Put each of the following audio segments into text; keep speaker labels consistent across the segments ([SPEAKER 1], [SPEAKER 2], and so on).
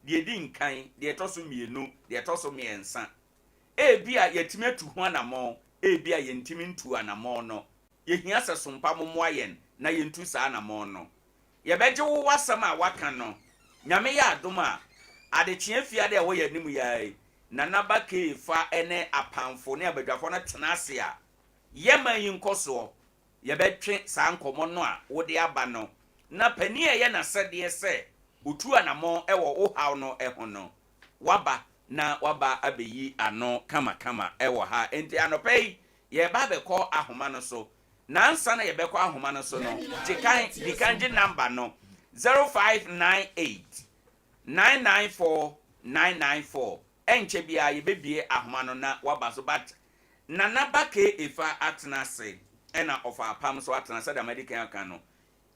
[SPEAKER 1] de din kan de toso mienu de toso miensa ebia yetime tu ho anamo ebia yentimi ntu anamo no yehia se sompa momo ayen na yentu sa anamo no yebeje wo wasam a waka no nyame ya adom a adechia fia de wo yanim yae nanaba ke fa ene apamfo ne abadwafo na tenase a yeman yi nkoso yebetwe sa nkomo no a wo de aba no na pani ye na sede se otu anamo ewo wo haw no eho no waba na waba abeyi ano kama ewo ha enti anopei ye ba be ko ahoma no so na ansa na ye be ko ahoma no so no dikanji number no 0598 994 994 enche bia ye bebie ahoma no na waba so bat na nabake ifa atnase ena ofa pam so atnase da medical kan no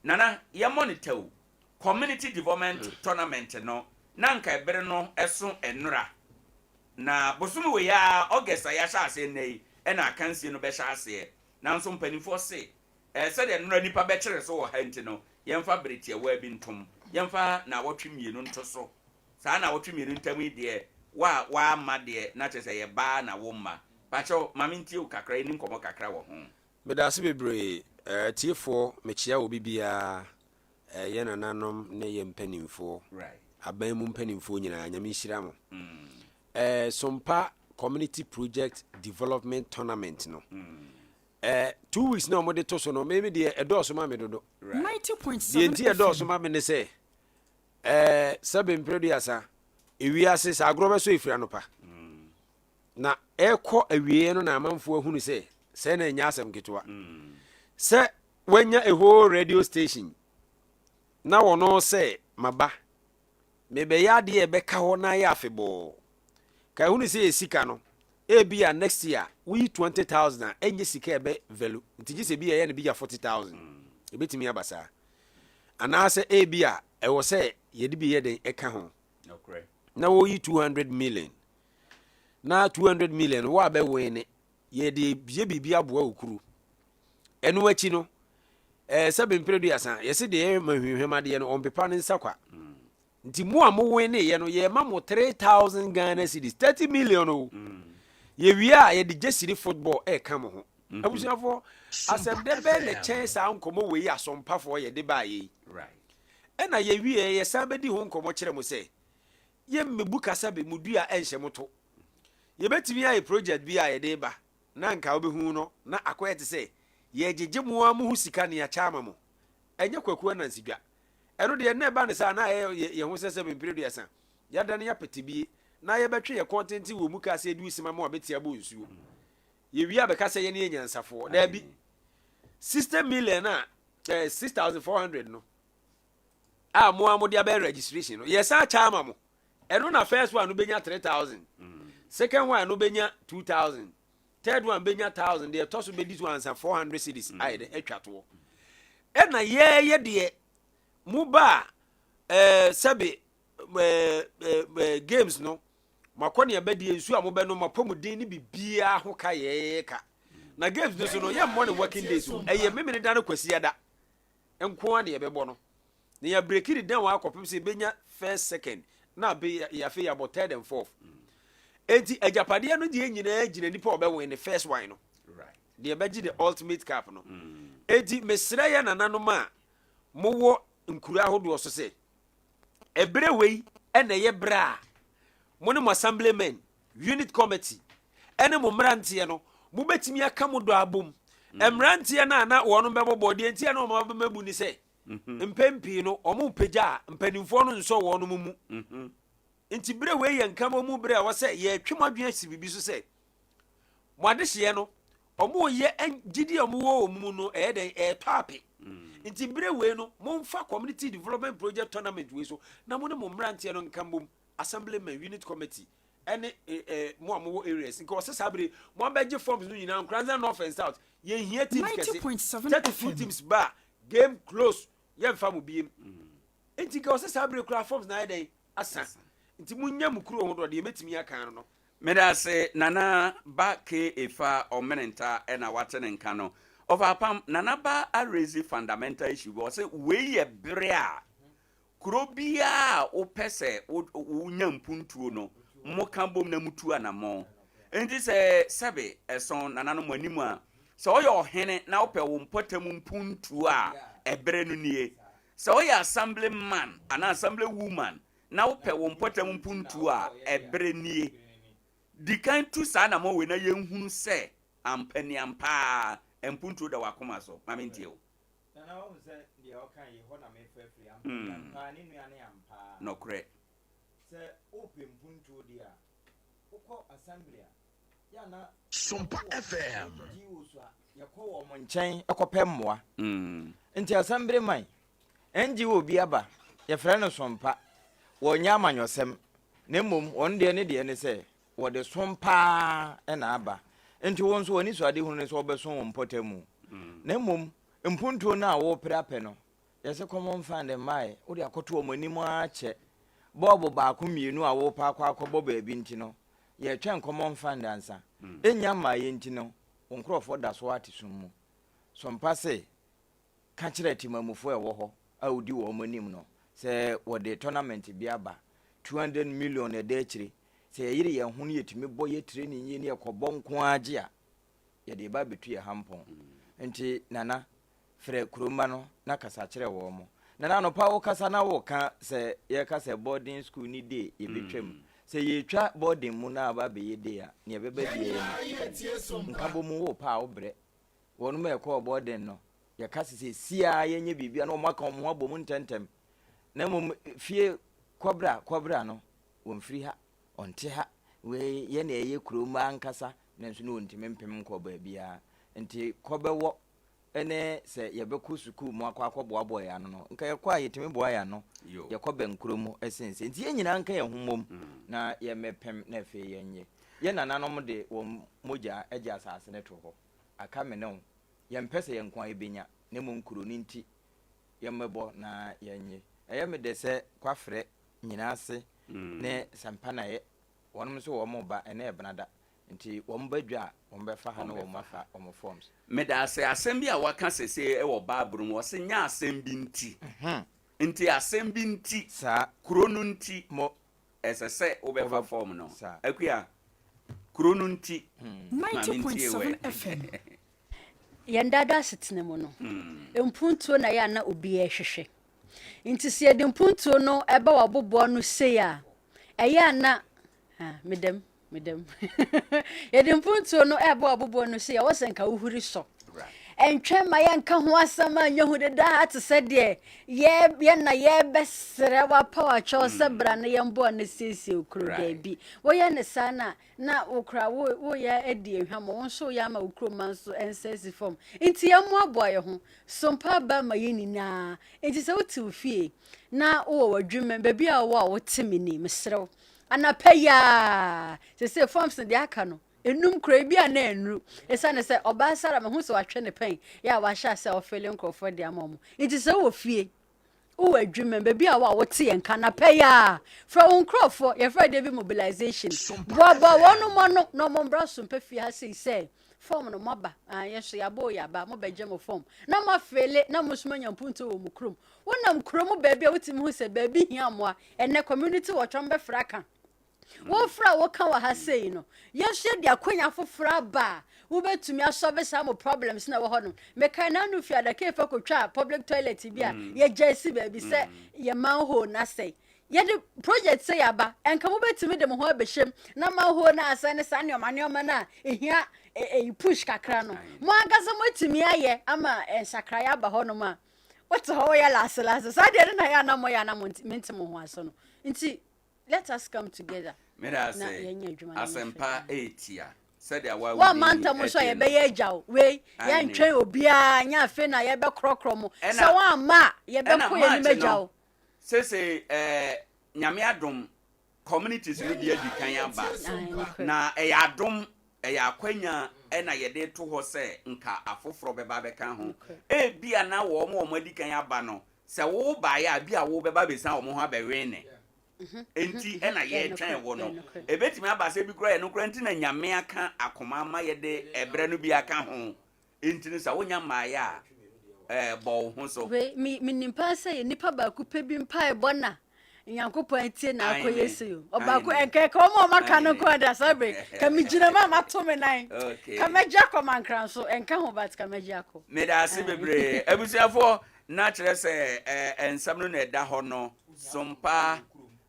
[SPEAKER 1] nana ye monitor community development tournament no na nka ebere no eso enura na bosumu we ya August ya sha ase nei ena kansie no be sha ase na nso mpanifo se se de enura nipa be kire so wo hanti no yemfa bretie wa bi ntom yemfa na wotwe mienu nto so saa na wotwe mienu ntam de wa ama de na chese ye ba na wo ma pacho maminti o kakra ni nkomo kakra wo ho
[SPEAKER 2] medase bebre tiefo mechia obi bia ye nananom ne ye mpanimfo
[SPEAKER 1] right
[SPEAKER 2] aban mu mpanimfo nyina nyame nhira mo Sompa community project development tournament no 2 weeks na mo de to so no maybe de edoso ma me dodo
[SPEAKER 3] 90.7
[SPEAKER 2] de enti edoso ma me ne se sabe mpreduasa ewiase sa agro be so efira no pa na ekọ awie no na amanfo ahunu se na nya asem ketwa se wanya a whole radio station na wono se maba mebe ya de ebeka ho na ya afebo ka hunu se esika no ebia next year we 20,000 enye sika ebe value ntiji se bia ye ne bia 40,000 ebetimi abasa ana se ebia e wo se ye de bia den eka ho
[SPEAKER 1] okay
[SPEAKER 2] na wo yi 200 million na 200 million wo abe wene ye de bia bibia aboa okuru enu achi no sabe mpredu asa ye se de ye mahwehwema de no ompepa ne nsakwa nti mu a mo wene ye no ye ma mo 3,000 Ghana cedis 30 million o ye wia ye de jesiri football e ka mo ho abusuafo asem de be le chance a nkomo we ya sompafo ye de ba ye
[SPEAKER 1] right
[SPEAKER 2] ena ye wia ye sabe di ho nkomo kire mo se ye mebu kasa be mudua enhye moto ye betimi aye project bi aye de ba na nka obehu no na akoyete se ye jeje mo amu sika ne ya chama mo enye kwakuwa na nsidwa eno de na ba ne sa na ye ho sese be period yesa ya da ne ya petibie na ye betwe ye content wo mu ka se du sima mo betia bo nsuo ye wi abeka se ye ne nyansafo na bi 60 million na 6,400 no mo amu de ba registration no ye sa chama mo eno na first one no benya 3,000 second one no benya 2,000 third one benya 1,000 de to so be this one 400 cedis ai de atwato ena ye de muba sabe games no makoni abedi ensu a mobe no mapomuden ni bibia ho ka ye ka na games no so no ye morning working days eye memene da no kwasi ada enko ade ye bebo no na ya break it down wa akopem se benya first second na be ya fe ya third and fourth enti ajapade no de nyina gina nipa obe win the first one no
[SPEAKER 1] right
[SPEAKER 2] de beji the ultimate cup no enti mesra ya nananom a mowo nkura hodo so se ebre wei ene ye bra mo ne mo assemblyman unit committee ene mo mrantie no mo betimi aka mo do abom emrantie na wono bebo de entie na mo mabu ni se mpempi no omo peja mpanimfo no nso wono mu enti bre wei ye nkama mu bre a wo se ye twemodwen sibibi so se mo adehye no omo ye gidi omo wo mu no den papi nti bre we no momfa community development project tournament we so na mo ne mo mrantie no nkambom assemblyman unit committee ene mo amowo areas nko se sabre mo abeje forms no nyina Nkoranza north and south ye hia teams kese 32 teams ba game close ye mfa mo biem nti ko se sabre kura forms na den asa nti munya mukuro ho do de metimi aka no
[SPEAKER 1] medase nana ba ke efa omenenta ena watene nka no of apam nana ba a raise fundamental issue was say we ye brea kuro bia wo pese wo nya mpuntuo no mo kan bom na mutu anamo enti se sebe eson nanano manimu a se oye ohene na wo pe wo mpotam mpuntuo a ebere no nie se oye assemblyman ana assembly woman na wo pe wo mpotam mpuntuo a ebere nie dikan tu sa na mo we na yenhunu se ampani ampa mpuntuo da wakoma so mamentie o
[SPEAKER 3] na wo se de o kan ye ho na me frefre ampa ni nuane ampa
[SPEAKER 1] no kre
[SPEAKER 3] se open mpuntuo dia ukọ assembly ya na
[SPEAKER 4] Sompa FM
[SPEAKER 3] yakọ wo nchen ekọpẹ mmoa nti assembly man NGO bi aba ye frɛ no Sompa wonya amanyosem na mmom won de ne se wo de Sompa na aba nti won so woni so ade hunu ne so obeso wo mpotamu na mmom mpuntuo na wo prape no yese common fund mai wo de akoto wo manimu ache bobo ba ko mienu a wo pa akwa bobo ebi nti no ye twen common fund ansa enya ma ye nti no onkrofo da so ate summu Sompa se ka kire timamufo e wo ho a odi wo manim no se wo de tournament bi aba 200 million e de chire se yire ye hu ne yetimi bo ye training ye ne ekobọ nko age a ye de ba betu ye hampon nti nana frɛ kuroma no na kasa kire wo mo nana no pa wo kasa na wo ka se ye kasa boarding school ni de ye betwam se ye twa boarding mu na ba be ye de a ne be ba die nka bo mu wo pa wo bre wonu me ko boarding no ye kasa se sia ye nye bibia no maka mo abom ntentem na mo fie kwabra no wo mfiri ha onte ha we ye na ye kuroma nkasa nanso no ntime mpem nko ba bia nti kobewo ene se ye beku suku mu akwa boabo ya no nka ye kwa yetime boa ya no ye kobe nkromu esense nti ye nyina nka ye homom na ye mepem na fe ye nye ye nananom de wo moja eja asase ne to ho aka me no ye mpese ye nkwa ebenya ne mo nkuro ni nti ye mebo na ye nye eye me de se kwafre nyina ase ne sampa na ye wonom so wo mo ba ene ebnada nti wo mbadwa wo mbefa ha no wo mafa wo forms
[SPEAKER 1] me da se asem bi a waka sese e wo Bible mo se nya asem bi nti nti asem bi nti
[SPEAKER 3] sa
[SPEAKER 1] kuro no nti
[SPEAKER 3] mo
[SPEAKER 1] esese wo befa form no akua kuro no nti
[SPEAKER 5] 90.7 FM
[SPEAKER 6] yandada setene mo no mpuntuo na ya na obi ehwehwe nti se de mpuntuo no eba wabobo no sei a eya na medem yede mpuntuo no eba wabobo no sei a wosenka uhuri so entwe ma ya nka ho asama nyahu de da ate se de ye na ye besre wa power cho se bra na ye mbo na siesie okro da bi wo ye ne sana na okra wo ya edi ehwamo won so ya ma okro man so ensesi form nti ye mo aboye ho Sompa ba ma ye nina nti se wotu fie na wo wadwuma ba bi a wo temini mesrew anapaya se forms de aka no enum kura bi a na enru esane se oba sara me hu se watwe ne pen ya wa sha se ofele nkrofo de amom nti se wo fie wo adwuma be bi a wo te yenka na paya fra won nkrofo ye fra de bi mobilization baba wonu mo no mo bra Sompa fie ha se form no moba yeso ya bo ya ba mo beje mo form na mo fele na mo suma nyampunto wo mu krom wonam krom ba bi a wotimi hu se ba bi hia mo a ene community wo twombe fraka wo fra wo kan wa ha sei no yehwe de akwanya fofora ba wo betumi asolve some problems na wo ho no me kan na no fi adaka fa kotwa public toilet bi a ye jesi ba bi se ye manhole na sei ye de project say aba enka wo betumi de mo ho abehwem na manhole na asane sa ne omane na ehia push kakra no mo agaza mo tumi aye ama ensakra ya ba ho no ma what ho ya last sa de na ya na mo mente mo ho aso no nti let us come together.
[SPEAKER 1] Mera say asempa etia said ya
[SPEAKER 6] wa manta mo so ye be ye jaw we ya ntwen obia nya afe na ye be krokro mo se wa ma ye be ko ye ni mejaw
[SPEAKER 1] say nyame adom communities no dia dikan aba na e ya adom e ya kwanya e na ye de to ho se nka afoforo be ba be kan ho e bia na wo mo dikan aba no se wo ba ya bia wo be ba be san wo ho abewe ne enti ena ye twan wo no ebetimi abase bi kura ye no kura enti na nyame aka akoma ma ye de ebre no bi aka ho enti no sa wonya maaya bɔ ho so
[SPEAKER 6] we me nimpa say nipa ba ku pe bi mpa e bona nyankopɔn tie na akoye se o ba ku enke ka o maka no ko da sabe ka mi gina ma to me nan ka meja ko mankran so enka ho bat ka meja ko
[SPEAKER 1] me da ase bebre abusuafo na kyerɛ sɛ ensam no na ɛda hɔ no sompa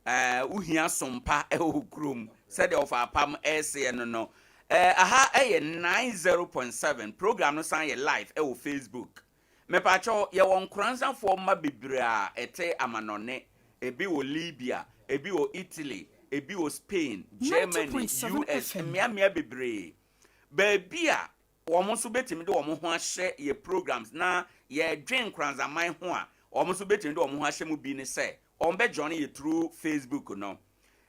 [SPEAKER 1] uhia sompa ehokrom sɛ de ofa pam ɛse no aha 90.7 program no san yɛ live Facebook me pacho ye won Nkoranza for ma bebre a ete amanone ebi wo Libya ebi wo Italy ebi wo Spain Germany US mia bebre baby a wo mo so betimi de wo mo ho ahye ye programs na ye dwen Nkoranza man ho a wo mo so betimi de wo mo ho ahye mu bi ne se on be join ye through Facebook no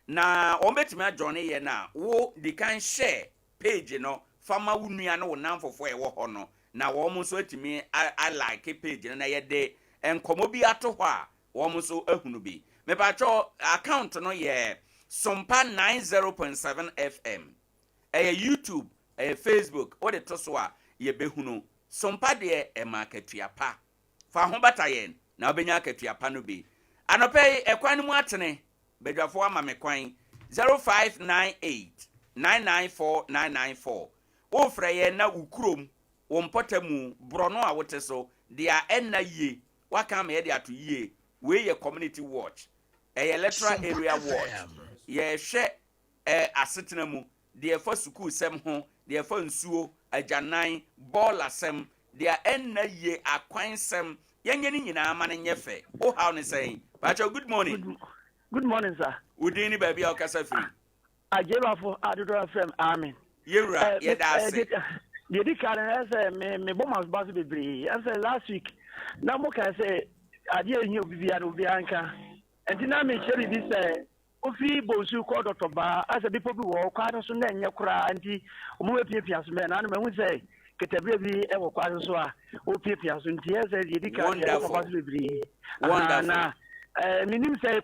[SPEAKER 1] na on betimi a join ye na wo di kan share page no fama wo nua no wo namfofo e wo ho no na wo mo so atimi I like page na ye de enkomo bi ato ho a wo mo so ahunu bi me pa cho account no ye Sompa 90.7 FM YouTube Facebook o de to so a ye behunu Sompa de e marketua pa fa ho bata yen na obenya akatua pa no bi anope ekwan mu atene bedwafo ama me kwan 0598 994994 o freye na ukrom wo mpɔtamu brono a wote so dia enna yie waka me de ato yie we ye community watch electoral area watch ye hwe asetena mu dia fa school sem ho dia fa nsuo agyanan ball asem dia enna yie akwan sem yenye ni nyina ma ne nyefe o how ne say pacho good morning
[SPEAKER 4] sir
[SPEAKER 1] udini baby okasa free
[SPEAKER 4] ajelafo adodo fm amen
[SPEAKER 1] yewra ye da ase
[SPEAKER 4] the Nkoranza say me bomas basu bebre I say last week na mo ka say Adea nyi obi bia no bi anka enti na me share bi say ofi bonsu ko Dr. Ba as a people bi wo kwa so na enye kura enti omo epiepia so me na no me hu say ketabre bi e wo kwa so a opiepia so enti say the Nkoranza basu bebre
[SPEAKER 1] wonderful
[SPEAKER 4] minim say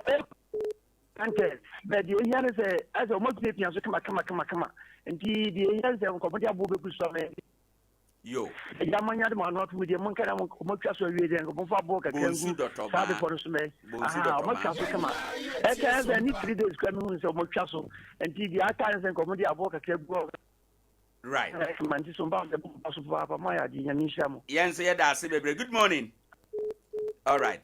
[SPEAKER 4] contest but the yan say as omo epiepia so kama enti the yan say ko bodi abo be ku so me
[SPEAKER 1] yo
[SPEAKER 4] yamanya de man not with the monka mo twa so wie den ko fa bo ka kengu sabe for so me mo twa so kama e ka say ni 3 days kwa me so mo twa so enti the aka say ko mo di abo ka kengu
[SPEAKER 1] right
[SPEAKER 4] man ti so ba de so pa ma ya di nyami shamo
[SPEAKER 1] yen say da ase bebre good morning all right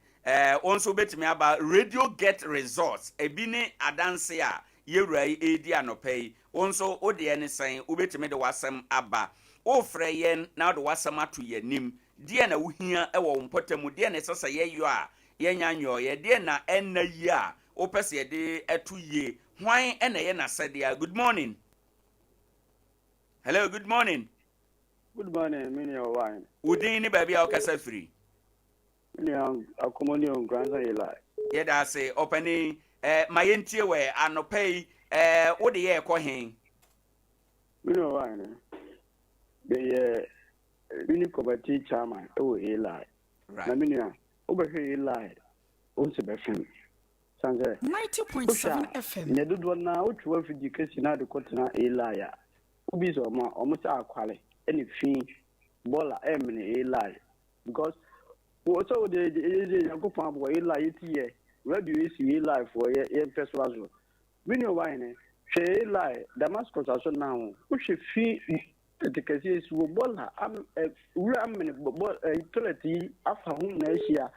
[SPEAKER 1] also betimi aba radio get results ebi ni adanse a yewrai edi anopai also ode ene san obetimi de wasem aba o freyen na de wasem ato yanim de na wohia e wo mpotamu de na sesa yeyo a yenyanyo ye de na enna yi a o pese de eto ye hwan ena ye na sede a good morning hello good morning
[SPEAKER 7] me ni Owoahene
[SPEAKER 1] udin ni baby a okasa free
[SPEAKER 7] ni akomoni Nkoranza ila
[SPEAKER 1] ye da say openi mayentie we anopai wo de ye ekohen
[SPEAKER 7] me ni Owoahene be mini committee chairman e wo ila na me ni obehwe ila o se be fem sanze
[SPEAKER 5] 90.7 FM
[SPEAKER 7] ne dodo na otwa fidi kasi na de kotena ila ya obi so ma omuta akwale eni fi bola emne ila because so the yakopon abo ila yiti radio is ila for ye festival so me ni Owoahene she ila Damascus aso now wo she fi the kasi is wo bola am wura amene bol toilet afa hu na ehia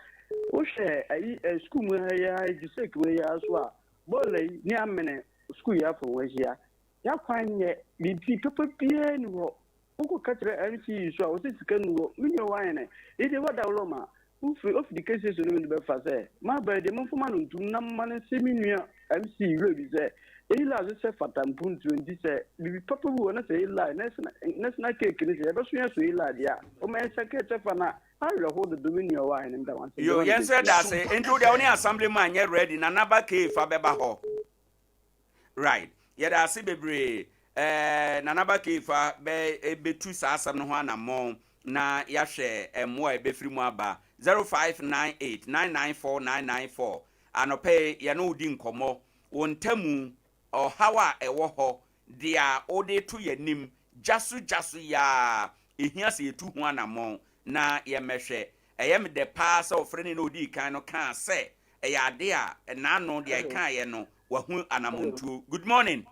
[SPEAKER 7] wo she ayi school mu ya jisek we ya so a bola ni amene school ya for we ehia ya kwanye bi pepe pie ni wo uko katre MC so o sika ni wo me ni Owoahene ide wada uloma of the cases no be fa say ma ba de mo fuma no ntum na man seminua MC rebi say ila se fatampu 20 say bi papa wo na say ila national cake ni say be so ya so ila dia o ma secretary fa na all hold the dominion Owoahene nda wan say
[SPEAKER 1] yo yen say that say into the only assembly man ye ready na naba ke fa beba ho right ye da se bebre na naba ke fa be tu sa asam no ho anamon na ya hwe emo e be firi mu aba 0598994994 anope ye no udi nkomo wontamu hawa ewo ho dia ode to yanim jasu ya ehia se etu ho anamon na ye mehwe ɛyɛ me de pass of friend no di kan no kan say ɛyɛ ade a na no de kan ye no wahu anamontuo. Good morning.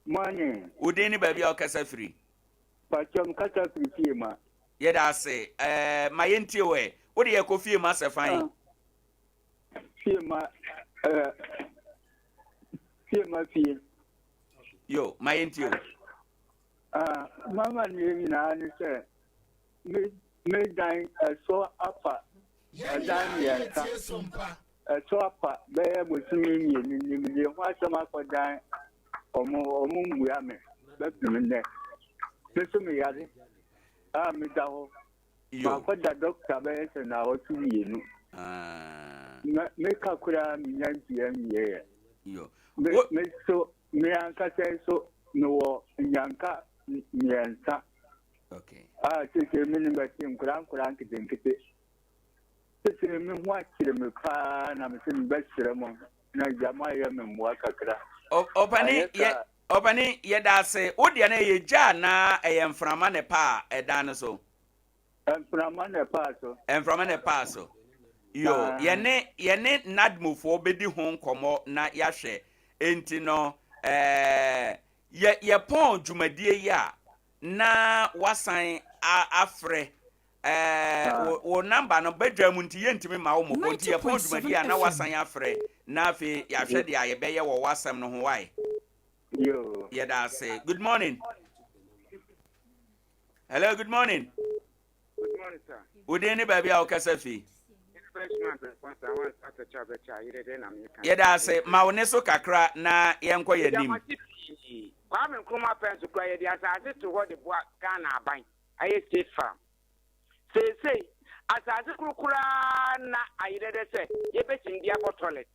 [SPEAKER 8] Morning.
[SPEAKER 1] Odi ni ba bia okasa free.
[SPEAKER 8] Pachom kasa free fie ma.
[SPEAKER 1] Ye da say ma yentie we. Wo de ye ko fie ma se fan.
[SPEAKER 8] Fie ma fie ma fie.
[SPEAKER 1] Yo, ma yentie we.
[SPEAKER 8] Mama ni na ni say me dan so apa. Dan ya ta. So apa be bosumi ni ni ho asema ko dan omo ngua me be pimne. Beso me yare. Me da ho. Ma ko da doctor be se na o tu yenu. Me ka kura mi nyanti amiye.
[SPEAKER 1] Yo.
[SPEAKER 8] Me so me anka say so no nyanka nyansa.
[SPEAKER 1] Okay.
[SPEAKER 8] Tete me ni ba tim kura nkite. Tete me ho akire me ka na me se me ba kire mo na jama ya me mo akakra.
[SPEAKER 1] Opani ye da se wo de na ye ja na mframa ne pa edan so.
[SPEAKER 8] Mframa ne pa so.
[SPEAKER 1] Mframa ne pa so. Yo, ye ne nadmufo bedi ho nkomo na ya hwe. Enti no ye pon dwumadie ya na wasan afre wo number no bedwa mu nti ye ntimi ma wo mo nti ye pon dwumadie na wasan afre na afi ya hwe de aye beye wo wasam no ho wai.
[SPEAKER 8] Yo.
[SPEAKER 1] Yeah, that's it. Good morning. Hello, good morning.
[SPEAKER 9] Good morning, sir.
[SPEAKER 1] Udeni baby au kasafi. Yeah, that's it. Mauneso kakra na yenko yenim.
[SPEAKER 9] Kwame Nkrumah penso kwa ye dia asase to ho de boa Ghana aban. Aye state farm. Say asase kurukura na ayire de se ye betim dia for toilet.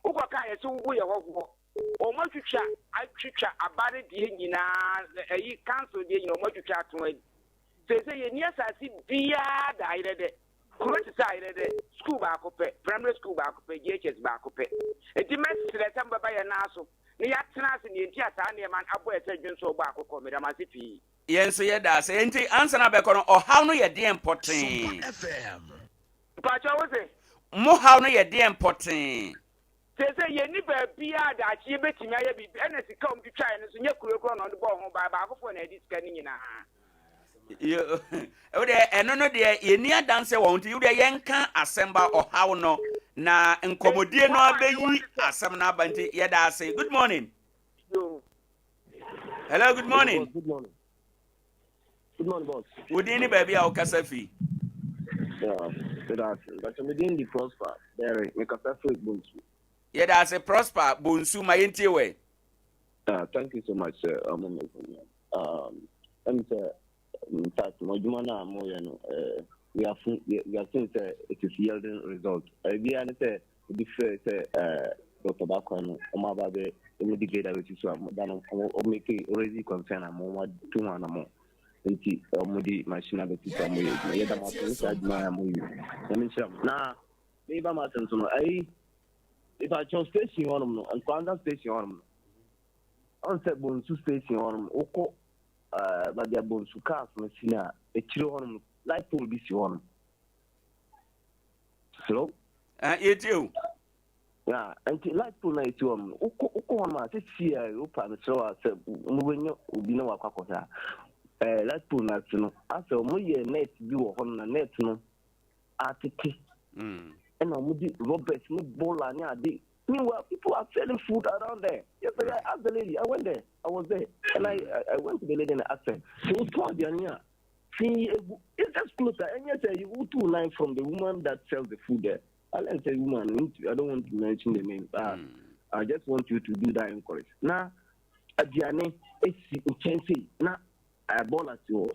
[SPEAKER 9] Uko ka ye so wo ye wo omo twitwa abare die nyina eyi council die nyina omo twitwa ato adi say ye ni asase bia da ayire de kuroti sa ayire de school ba akopɛ primary school ba akopɛ GHS ba akopɛ enti mesre tamba ba ye na so ni ya tena ase ni enti asa na man abo ese dwonso ba akokɔ me da ma se pi
[SPEAKER 1] Yes, ye da se enti answer na be kono o how no ye de important
[SPEAKER 9] pa cha wo se
[SPEAKER 1] mo how no ye de important
[SPEAKER 9] say ye ni ba bia da chi betimi aye bi ena sika om twitwa ne so nye kurokuro no de bo ho ba akofo na edi sika ni nyina
[SPEAKER 1] yo o de eno no de ye ni adanse wo nti you de yenka asemba o how no na nkomodie no abeyi asem na abanti ye da say good morning. Hello, good morning.
[SPEAKER 10] Good morning. Good morning, boss.
[SPEAKER 1] Udini baby au kasafi.
[SPEAKER 10] Yeah, good afternoon. But I'm within the prosper. There, make a perfect bunsu.
[SPEAKER 1] Yeah, that's a prosper bunsu my we.
[SPEAKER 10] Thank you so much, sir. And in fact, my jumana mo we are seeing it is yielding results. We are say the first Dr. Bakano, Omababe, immediately which is done or make it already concern a more 2 1 more. Nti omudi machine abeti samu ye da ma so sa ma amu yi na me ba ma senso no ai if I chose station on no and Nkoranza station on on se bonsu station on oko ba dia bonsu cars no sina e chiro on light pole bi si on so
[SPEAKER 1] it you
[SPEAKER 10] yeah anti light pole na it on oko on ma se si o pa no so se mo benyo obi na wakwakosa let's put that no after we net you on net no atike and omudi Robert no bola ni ade meanwhile people are selling food around there. Yes, I asked the lady. I went there. I was there and I went to the lady and asked her, she was told it's just closer and yes you go 2 line from the woman that sells the food there. I didn't say woman, I don't want to mention the name, but I just want you to do that encourage now Adiane it's now I bought at you.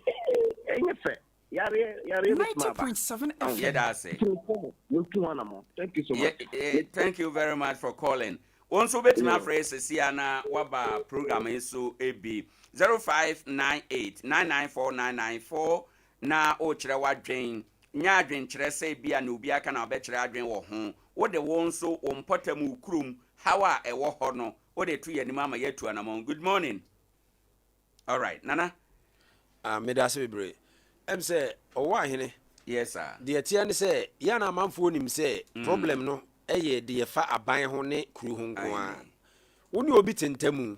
[SPEAKER 10] Yare
[SPEAKER 5] 90.7 FM.
[SPEAKER 1] Yeah, that's it.
[SPEAKER 10] Thank you so much.
[SPEAKER 1] Thank you very much for calling. Also, bet my phrase Siana Waba program is so AB 0598 994 994 na o chere wadwen nya adwen chere say bia na obi aka na obechere adwen wo ho wo de won so o mpotamu ukrum hawa e wo ho no wo de tu yanima ama yatu anamon. Good morning. All right, Nana.
[SPEAKER 2] Medase bebre. Em say Owoahene
[SPEAKER 1] Yes sir.
[SPEAKER 2] De etia ne say ya na amanfo nim say problem no eye de yefa aban ho ne kuru ho nko a. Woni obi tentamu.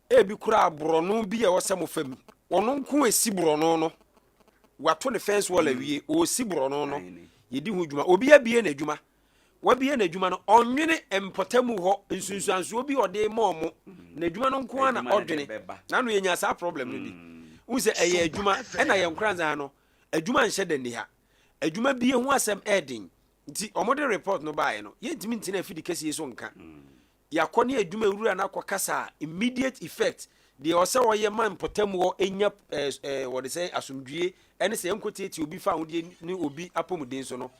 [SPEAKER 2] Ebi kura abrono bi e wosem fam. Wono nko esi brono no. Wato ne fence wall awie o si brono no. Yedi ho dwuma. Obi abie na dwuma. Wabie na dwuma no onwene empotamu ho nsunsuanso obi ode momo na dwuma no nko na odwene. Na no yenya sa problem no bi. Unse eye adwuma e na ye Nkoranza no. Adwuma nhye de ni ha. Adwuma bie ho asem edin. Nti omode report no bae no. Ye ntimi ntina afidi kase yeso nka. Yakone adwuma wura na kwakasa immediate effect. De ose woye man potem wo enya what they say asumdue ene se enkotieti obi fa ho de ni obi apomuden so no.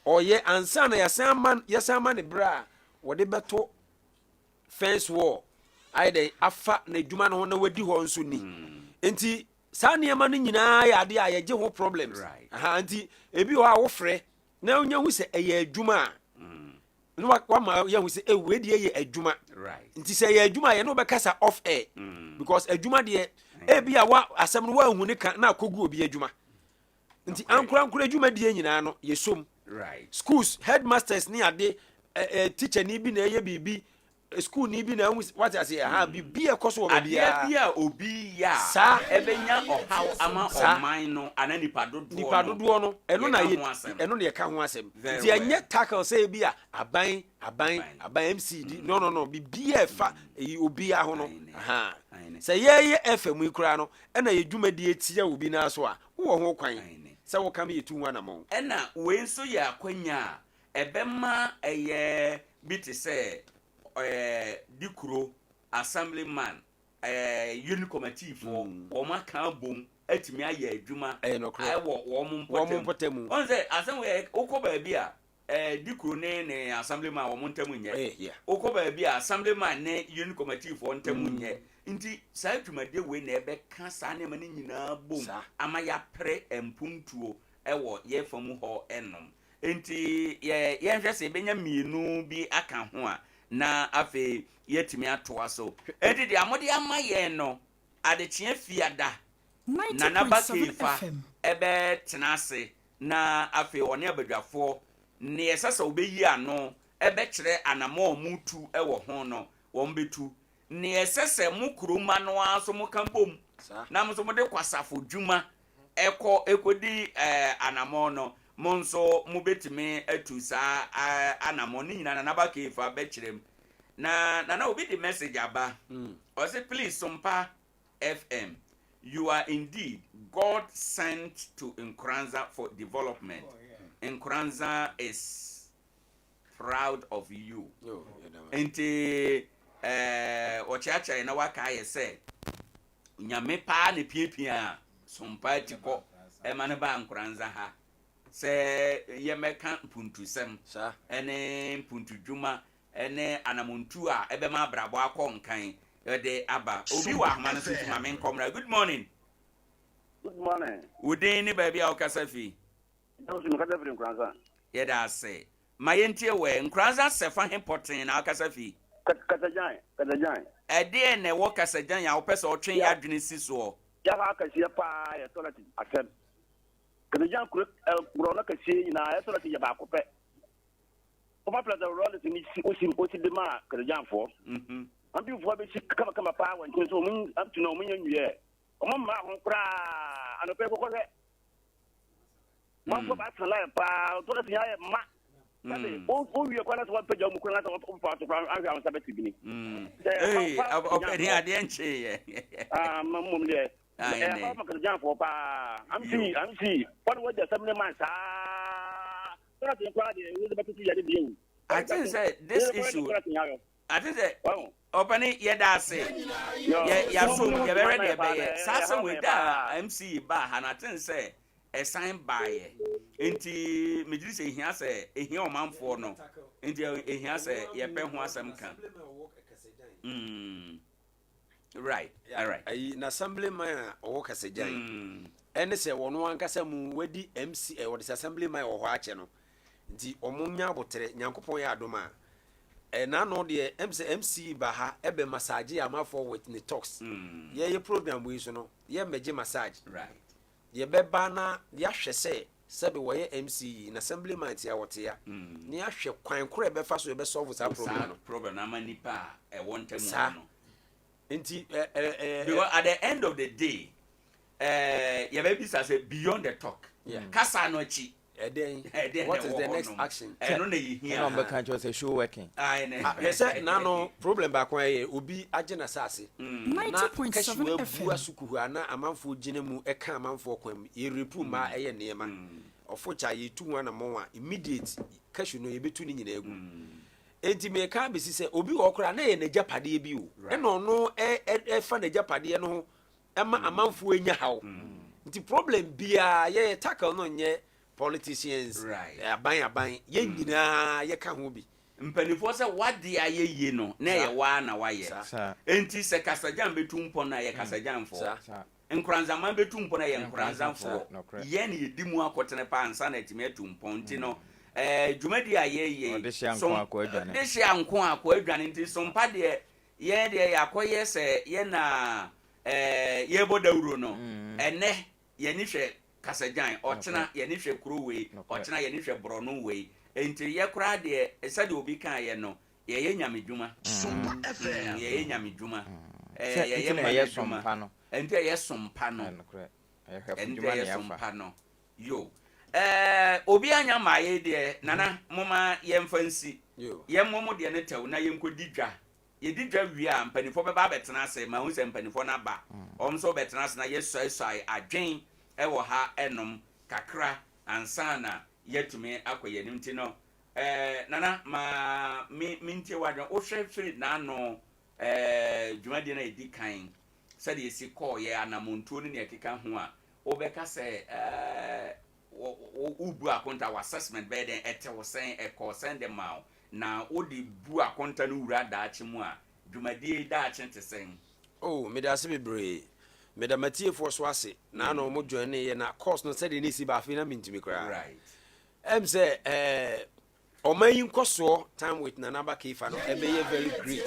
[SPEAKER 2] Oye ansa na yasama ne bra wode beto fence wall. Aide afa na adwuma no ho na wadi ho nso ni. Enti sa niema no nyinaa ya ade a yeje ho problems. Aha nti ebi ho a wo frɛ na onya hu se eye adwuma no wa ma ye hu se we de ye adwuma. Nti se ye adwuma ye no be kasa off air because adwuma de ebi a wa asem no wa hu ne ka na akogu obi adwuma. Nti ankura adwuma de nyinaa no yesom. Schools headmasters ni ade teacher ni bi na ye bibi school ni bi na what I say ha bibi e koso wo
[SPEAKER 1] bia obi ya sa ebenya ohaw ama oman no anani padodo
[SPEAKER 2] no eno na ye eno na ye ka ho asem ti enye tackle say bia aban MCD no bibi e fa obi ya ho no ha say ye FM ikura no ena ye dwumadi etia obi na so a wo ho kwan say wo kam ye tu nwa na mo
[SPEAKER 1] ena we nso ya kwanya ebema eye biti say dikuro assemblyman unit committee for woma kan bom atimi aye adwuma wo wom potem on say asem we okoba bia dikuro ne assemblyman wo ntamu nye okoba bia assemblyman ne unit committee for ntamu nye nti sa adwumade we na ebe ka sa ne mane nyina bom ama ya pre empuntuo wo ye famu ho enom nti ye nhwe se benya mienu bi aka ho a na afe yetimi atoa so edi de amode amaye no adechie fiada na nabakefa ebe tenase na afe one abadwafo ne yesasa obeyi ano ebe kire anamo mutu ewo ho no wo mbetu ne yesasa mukuruma no aso mukambom na mso mode kwasafo dwuma ekodi anamo no monso mubetime atusa anamo ni nyina na nabakefa bekirem na obi the message aba or say please Sompa FM you are indeed God sent to Nkoranza for development. Nkoranza is proud of you. Enti ochiacha na waka ye say nyame pa ne piepia Sompa tiko e ba Nkoranza ha se ye meka mpuntusem ene mpuntudwuma ene anamuntu a ebe ma brabo akonkan de aba obi wa ahmane so tuma men komra. Good morning. Udin ni baby a okasafi
[SPEAKER 8] no so nkata free Nkoranza
[SPEAKER 1] ye da say mayentie we Nkoranza sefa himportant na okasafi
[SPEAKER 8] katajan
[SPEAKER 1] ede ne wo kasajan ya wo pese otwen ya adwene siso
[SPEAKER 8] ya ha kasia pa ya toilet atem katajan kuro na kasia na ya toilet ya ba ko pe o ma plaza roll ni osi de ma katajan fo am bi fo be si kama pa wan so mun am to no mun yenwie o ma ho kura ano pe ko se man ko ba sala pa toilet ya ma o wi ko na so pe jamu ko na so pa to kwa an sa beti bini
[SPEAKER 1] ni ade nche
[SPEAKER 8] mum de ma katajan fo pa am si what was the seven man sa I
[SPEAKER 1] think say this issue I think say opening yedase ya so ye be ready be sasa we da MC ba ha na think say a sign by enti mediri say hia say ehia omanfo no enti ehia say ye pe ho asem kan right all right
[SPEAKER 2] na assemblyman o kasejan ene se wono ankasa mu wadi MC what is assemblyman o ho ache no nti omunya botere nyankopon ya adoma na no de MC ba ha ebe massage ya mafo with the talks ye program we so no ye meje massage
[SPEAKER 1] right
[SPEAKER 2] ye beba na ya hwese sɛbe wɔyɛ MC na assemblyman tia wɔtea ne ahwɛ kwan koro ɛbɛfa so ɛbɛsolve saa problem no
[SPEAKER 1] problem na ma nipa e want them no
[SPEAKER 2] nti
[SPEAKER 1] because at the end of the day you be say beyond the talk kasa no chi
[SPEAKER 2] what is the next action
[SPEAKER 1] no na yihia
[SPEAKER 3] no be kan say show working
[SPEAKER 2] say na no problem ba kwa ye obi agye na sase
[SPEAKER 5] 90.7 FM
[SPEAKER 2] asukuhu ana amanfo gine mu eka amanfo kwam ye repu ma eye neema ofocha ye tu wana mo a immediate kashu no ye betu ni nyina egu enti me ka be si se obi wo kora na ye na japade bi o e no no fa na japade no ema amanfo enya hawo nti problem bia ye tackle no nye politicians aban ye nyina ye ka ho bi
[SPEAKER 1] mpanifo se wade aye ye no na ye wa na wa ye enti se kasajan betu mpo na ye kasajan fo Nkoranza man betu mpo na ye Nkoranza fo ye ne yedi mu akotene pa ansa na etime etu mpo nti no dwumadi aye
[SPEAKER 3] de hia nko akwadwane
[SPEAKER 1] de hia nko akwadwane nti Sompa de ye de yakoye se ye na ye bodawuro no ene ye ni hwe kasajan otena ye ni hwe kurowe otena ye ni hwe brono we enti ye kura de esade obi kan ye no ye nyamedwuma Sompa FM ye nyamedwuma ye Sompa no enti ye Sompa no enti ye Sompa no yo obi anya ma ye de nana moma ye mfansi ye momo de ne taw na ye nkodi dwa ye di dwa wi a mpanifo be ba betena ase ma hu se mpanifo na ba omso betena ase na ye soisoi adwen ewo ha enom kakra ansana yetumi akoye nim ti no nana ma mintie wadwa o hwe firi na no dwumadi na edi kan se de esi call ye anamontuo ne ekeka ho a obeka se ubu akonta wa assessment be den ete wo sen e call send them out na odi bu akonta no wura daache mu a dwumadi daache te sen
[SPEAKER 2] me da se bebre me da matie for so ase na no mo join ye na course no said ni si ba afi na mintimi kra right say omayin koso time with Nanaba Kifa no be very great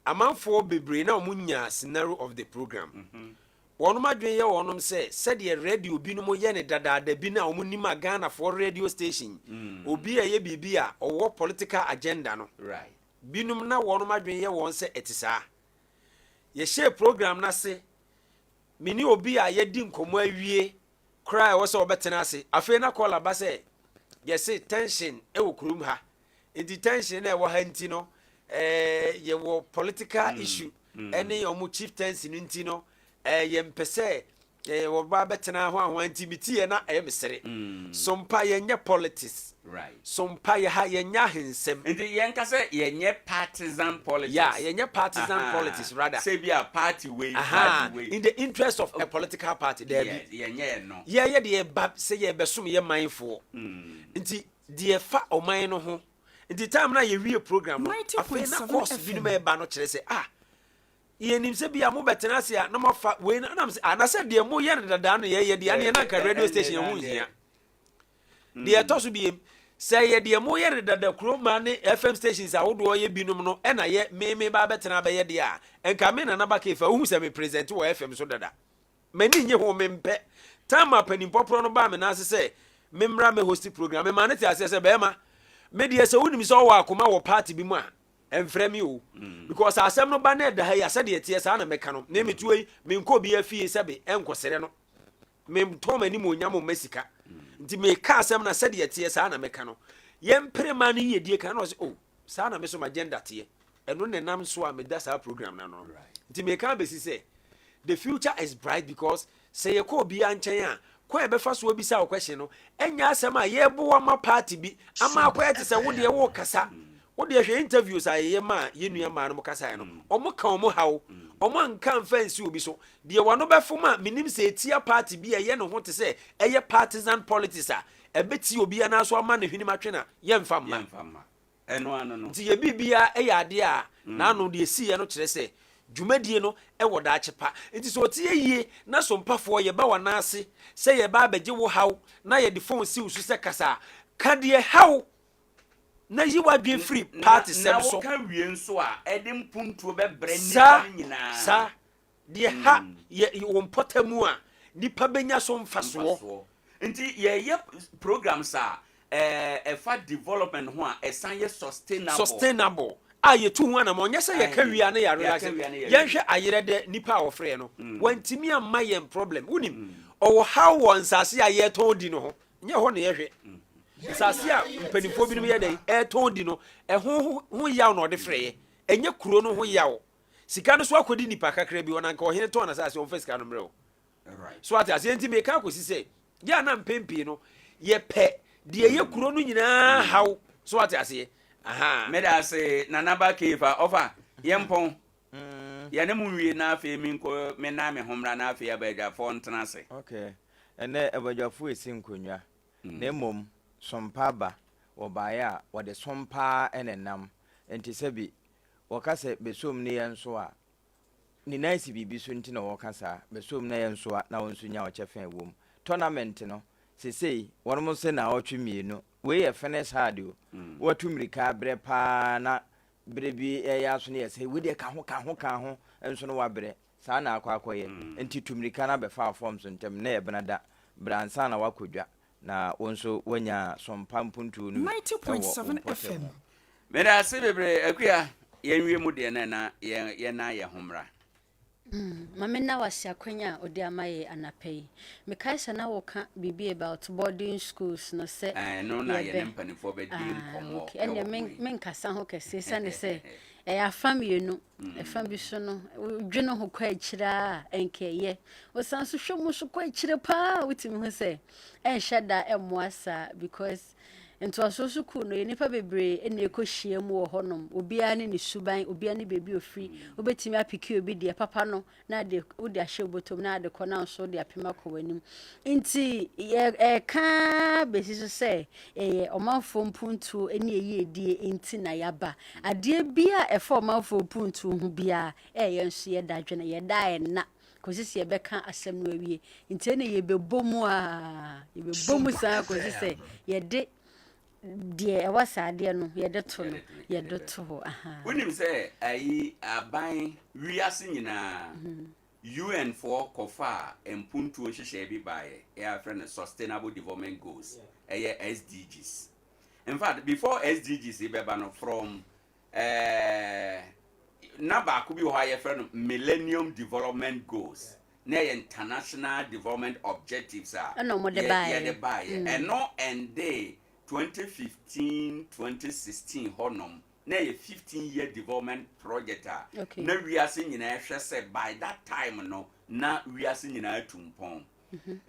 [SPEAKER 2] amanfo bebre na omunya scenario of the program wonum adwen ye wonum say said ye radio bi no mo ye ne dada bi na omunima Ghana for radio station obi ye bibi a owo political agenda no
[SPEAKER 1] right
[SPEAKER 2] binum na wonum adwen ye won say etisa ye share program na se mini obi a ye di nkomo awie cry wo se obetena ase afi na call aba say ye say tension e wo kurum ha enti tension na e wo ha nti no ye wo political issue ene yo mu chief tension nti no ye mpese wo ba betena ho ahwan nti bitie na e mesere Sompa ye nye politics
[SPEAKER 1] right
[SPEAKER 2] Sompa ye ha ye nya hensem
[SPEAKER 1] enti ye nka se ye nye partisan politics
[SPEAKER 2] ye nye partisan politics rather
[SPEAKER 1] say be a party way
[SPEAKER 2] in the interest of a political party there be
[SPEAKER 1] ye nye no
[SPEAKER 2] ye de ba say ye besom ye manfo nti de fa oman no ho nti time na ye wie program no afi na course bi no ba no kire say ye nim se bia mo betena se a na mo fa we na nam se ana se de mo ye dada no ye de ane na ka radio station ye hu hia de to so biem se ye de mo ye dada kroma ne FM stations a wodo ye binum no e na ye me ba betena ba ye de a enka me na Nanaba Kifa hu se me present wo FM so dada mani nye ho me mpe time pani popro no ba me na se memra me host program me manete ase se be ma me de se wonim se wo akoma wo party bi mu a emfremi o because asem no ba na da ha ya se de tie sa na meka no na metu yi me nko bi afie se be enkosere no me to mani mo nyamo masika nti me ka asem na se de tie sa na meka no ye mpre ma no yedie kan no se sa na me so agenda tie eno ne nam so a me da sa program na no nti me ka be si se the future is bright because say ye ko bi anchen a kwa be fa so obi sa question no enya asem a ye bo ma party bi ama kwa ete se wo de wo kasa wo de hwe interviews a ye ma ye nua ma no kasa no omo ka omo hawo omo anka mfansi obi so de wano be foma minim se etia party bi ye no ho te se eye partisan politics a ebeti obi na so ama ne hwini matwe na ye mfa ma
[SPEAKER 1] eno ano no
[SPEAKER 2] ti ye bibia eye ade a na no de si ye no kire se dwumadie no e woda achepa nti so tie yie na Sompafo ye ba wana ase se ye ba beje wo haw na ye de phone si usu se kasa ka de haw na yi wadwe free party sem so
[SPEAKER 1] na wo ka wie nso a ede mpuntuo be bre nipa nyina
[SPEAKER 2] sa de ha ye wo mpotamu a nipa benya so mfaso
[SPEAKER 1] nti ye programs for development ho a esan ye sustainable
[SPEAKER 2] ye tu ho na mo nya se ye ka wia na ya relax ye hwe ayere de nipa a ofre no wantimi amma ye problem unim owo how one sase a ye ton di no ho nye ho na ye hwe sase a mpanifo bi no ye den e ton di no e ho yaw na ode frɛ ye enye kuro no ho yaw sika no so akodi nipa kakra bi wona nka ohene ton na sase on face ka no mre o right so ati ase enti me ka akosi se ya na mpempi no ye pe de ye kuro no nyina haw so ati ase aha
[SPEAKER 1] me da say nanaba kefa ofa yempon ya ne mu wie na afi mi nko me na me homra na afi abaja fo ntena se
[SPEAKER 3] okay ene abajafo esi nkonwa na mom sompa ba obaya wode sompa enenam enti sebi wakase besom ne yenso a ni nice bibi so nti na wakasa besom na yenso a na wonso nya ochefen wom tournament no sesei wonom se na otwemienu we ye finish hard o watumrika bre pa na bre bi ya so ne yese we de ka ho enso no wabre saa na akwakoye enti tumrika na be fa form so ntem na ye benada bransa na wakodwa na wonso wanya sompa mpuntu no
[SPEAKER 5] 90.7 FM
[SPEAKER 1] meda se bebre akua yenwie mu de na ye na ye homra
[SPEAKER 6] mama na wasi akwanya odi amaye anapei mekaisa na woka bibi about boarding schools no se
[SPEAKER 1] no na ye nempanifo be deal komo
[SPEAKER 6] ene men kasa ho kese sane se ya family no e family so no dwene ho kwa akira enkeye osanso hwemu so kwa akira pa witimi ho se enhyada emoasa because ento asoso ku no nipa bebre ene ekohia mu wo honom obia ne suban obia ne bebi ofri obetimi apiki obi de papa no na de odi ahye botom na de kona so de apema ko wanim nti ka besi so se omanfo mpuntu ene eyedie nti na yaba ade bia efo omanfo mpuntu hu bia yenso ye dadwene ye dae na kosisi ye beka asem no awie nti ene ye bebomu sa kosisi ye de die wasa de no ye de to no ye de to aha
[SPEAKER 1] unim say ayi aban wiase nyina UN for kofa empuntu ohihye bi bae ya friend sustainable development goals SDGs. In fact before SDGs ibeba no from na ba ku bi ho ya friend millennium development goals na international development objectives are
[SPEAKER 6] no mo de bae
[SPEAKER 1] and no and they 2015-2016 honum na ye 15-year development project na wiase nyina hwe se by that time no na wiase nyina atumpon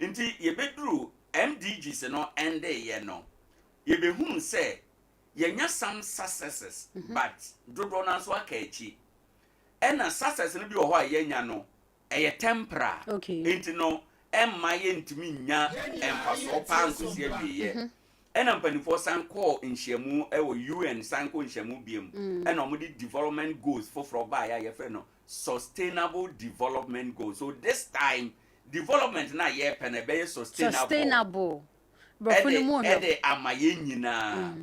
[SPEAKER 1] nti ye bedru MDGs no ende ye no ye behum se ye nya some successes but dodo na so akachi ena success no bi ho a ye nya no eye tempera nti no emma ye ntimi nya empaso pankusie bi ye ena mpanifo sanko nhyiamu ewo UN sanko nhyiamu biem ena omudi development goals for ba ya ye no sustainable development goals. So this time development na ye pen be sustainable
[SPEAKER 6] brofuni mu no
[SPEAKER 1] ede amaye nyina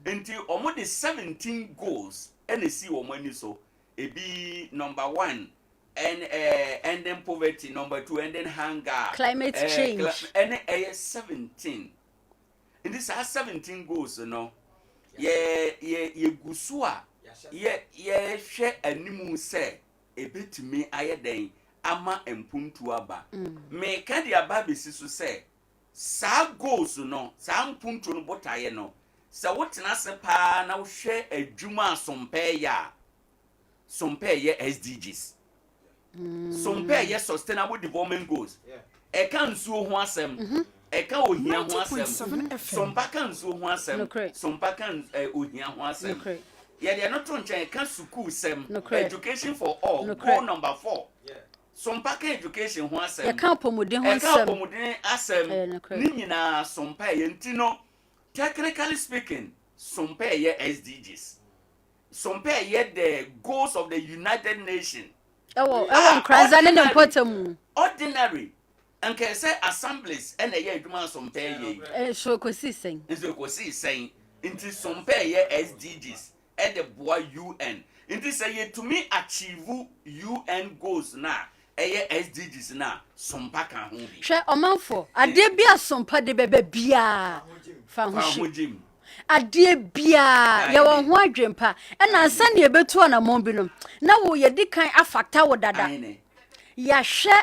[SPEAKER 1] enti omudi 17 goals ena si wo mani so ebi number 1 and ending poverty, number 2 ending hunger,
[SPEAKER 6] climate change
[SPEAKER 1] and 17. In this 17 goals, no, ye gusua, ye share animu say a bit to me ayeden ama empuntu aba. Me kandi ababi sisu say sa goals no, sa mpuntu no botaye no. Sa wotina se pa na wo share adwuma sompe ya SDGs. Sompe ye sustainable development goals. E kan suo ho asem. Eka ohia ho asem sompa kan so ho asem sompa kan ohia ho asem ye de no to nchen ka school sem education for all goal number 4 sompa kan education ho asem
[SPEAKER 6] ye kan pomuden ho asem
[SPEAKER 1] eka pomuden asem ni nyina sompa ye ntino technically speaking sompa ye SDGs sompa ye the goals of the United Nations
[SPEAKER 6] Nkoranza ne Nkoranza
[SPEAKER 1] ordinary and can say assemblies and a year demand some pay ye.
[SPEAKER 6] So consistent.
[SPEAKER 1] Is the consistent into some pay ye SDGs and the boy UN. It is a year to me achieve UN goals now. SDGs na sompa kan ho bi
[SPEAKER 6] hwe omanfo ade bia sompa de bebe bia fa ho
[SPEAKER 1] ho jim
[SPEAKER 6] ade bia ye won ho adwempa na ansa ne ebetu na mon binom na wo ye dikan afakta wo dada ya hwe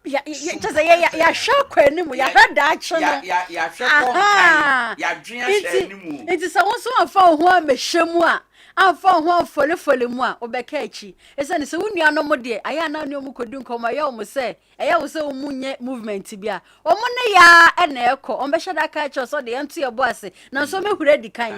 [SPEAKER 6] ya hwe kwanimu ya hwe daache no
[SPEAKER 1] ya hwe konkan ya dwen ahye animu
[SPEAKER 6] enti sa won so afa ho amehwemu a afa ho folefole mu a obeka achi ese ne se wonua no mo de aya na ne omu kodu nkoma ya omu se eya wo se omu nye movement bia omu ne ya na eko ombehye da ka achi so de ento ye bo ase na so mehura di kan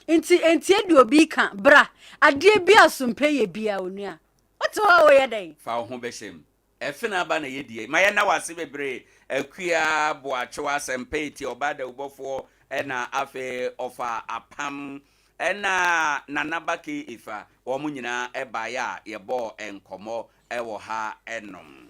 [SPEAKER 6] enti edi obi kan bra ade bia sompe ye bia onua oto wo ye den
[SPEAKER 1] fa ho behjem efina ba na yedie maye na wase bebre akua boachewa sempeti obada ubofo na afe ofa apam na nanabake ifa wo mu nyina eba ya yebo enkomo ewo ha enom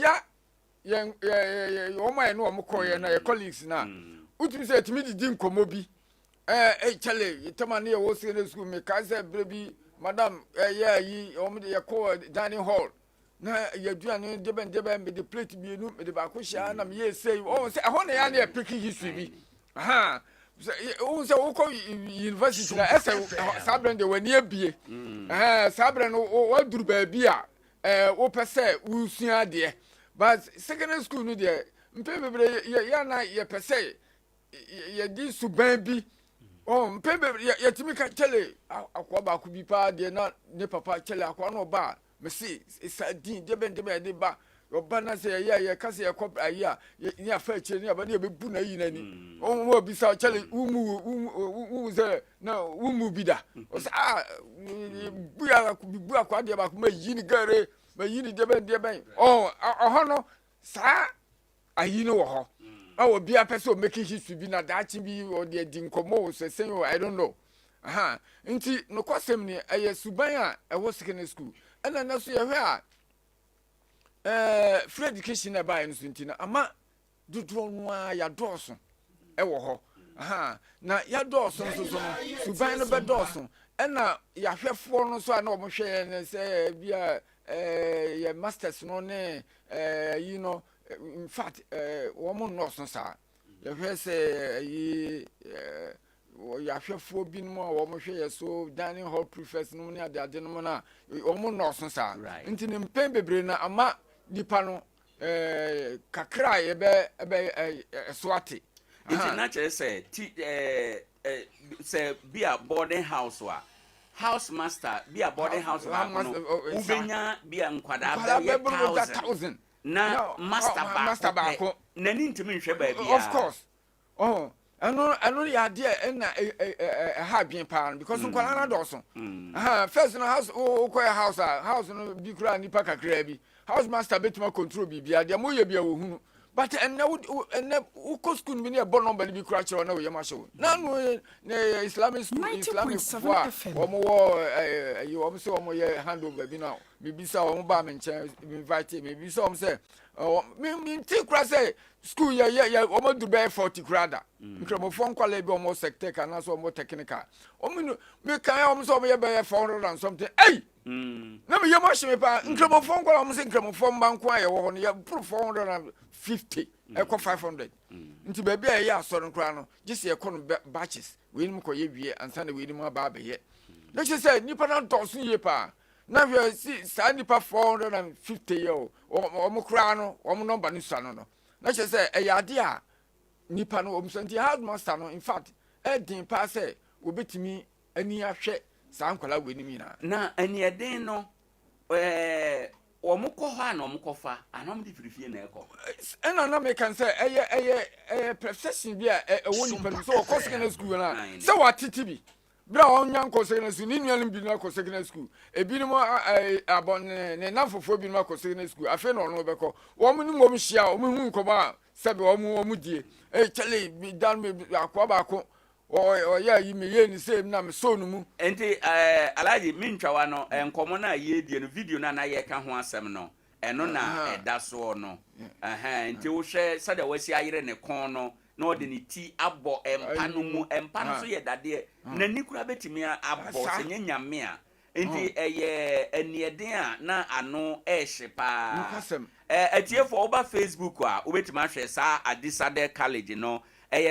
[SPEAKER 11] ya o ma no mo koye na your colleagues na utumi say timi didi nkomo bi chale tama ne wo secondary school me ka say brebi madam yi o me ye ko dining hall na ye duane deben me the plate bi enu me de ba ko sha na me ye say o say ho na ya na pick history bi aha o say o ko university na ese sabren de wani abie sabren o duru ba bi a o pese wo sua de but secondary school no de mpe bebre ya na ye pese ye di suban bi mpe bebre ye timi ka tele akwa ba ku bi pa de na ne papa tele akwa no ba me see isa din de de ba yo ba na se ye ka se ye ko aya ni afa che ni aba ne be bu na yi na ni mo bi sa tele umu ze na umu bida o sa bu ya ku bi bu akwa de ba ku ma yi ni gare ma yi ni de ben ho no sa ayi no wo ho awo bia pese o make history bi na dachi bi o de dinkomo so say I don't know aha nti no kwasem ni eye suban a ewo secondary school ena na so ye hwe a free education na ba nso nti na ama dodo no a ya doso ewo ho aha na ya doso nso so no suban no be doso ena ya hwefo no so a na o mo hwe ne say bia your masters no ne you know in fact woman no so sa you hear say ya hwefo bi no wo mo hwe so dining hall prefects no ne ade no na woman no so sa nti ne mpem bebre na ama nipa no kakra ye be swati
[SPEAKER 1] nti na chere say say be a boarding house wa house master be a boarding house wa no ubenya be a nkwada ba ye 1000 na master ba ko na ni ntimi nhwe ba bia
[SPEAKER 11] of course ano ya de na ha bien pa because nkwala na doso first no house ko house no bi kura ni pa kakra bi house master betima control bibia de mo ye bia wo hunu but enne uko school bi ne bo number bi kura kire na wo ye ma show na no islamic school islamic wa mo wo yo mo se wo mo ye handover bi na bibisa wo mo ba me nche invite me bibisa wo mo se me ti kura say school ya wo mo du be 40 krada nkromofo nkwala bi wo mo sector kana so mo technical wo me kan wo mo so mo ye be 400 and something na me ye mo hwe me pa nkromofo nkwala wo mo se nkromofo mba nko aye wo no ya 450 eko 500 nti ba bia ya asoro nkra no gise eko no batches we nim ko ye wie ansa na we nim aba ba ye na che say nipa na dosun ye pa na we si sa nipa 450 ye o mo kra no o mo number ni sa no na che say e ya de a nipa no o mo santi hard master no in fact e din pa say obetimi ani ahwe sa nkwala we nim
[SPEAKER 1] na ani eden no omukọ ho ana omukọfa anom di firifie na ekọ
[SPEAKER 11] ena na me kan say eye profession bi a woni panu so ko secondary school na say what titibi bra onyan ko secondary school ni nuan bi na ko secondary school ebi no abon ne na fofo bi no ko secondary school afi no no beko wo mu ni mo hia o mu hu nkoba sebe wo mu die chale bi dan me akwa ba ko ya yi me ye ni say na me so no mu
[SPEAKER 1] enti alaji mintwa no enkomo na ye die no video na ye ka ho asem no eno na eda so no enti wo hwe sade wasi ayire ne kon no na ode ni ti abo empa no mu empa no so ye dade na nikura betimi abo senye nyame a enti enieden a na ano ehye pa etiefo oba Facebook a obetimi ahwe sa Adisade College no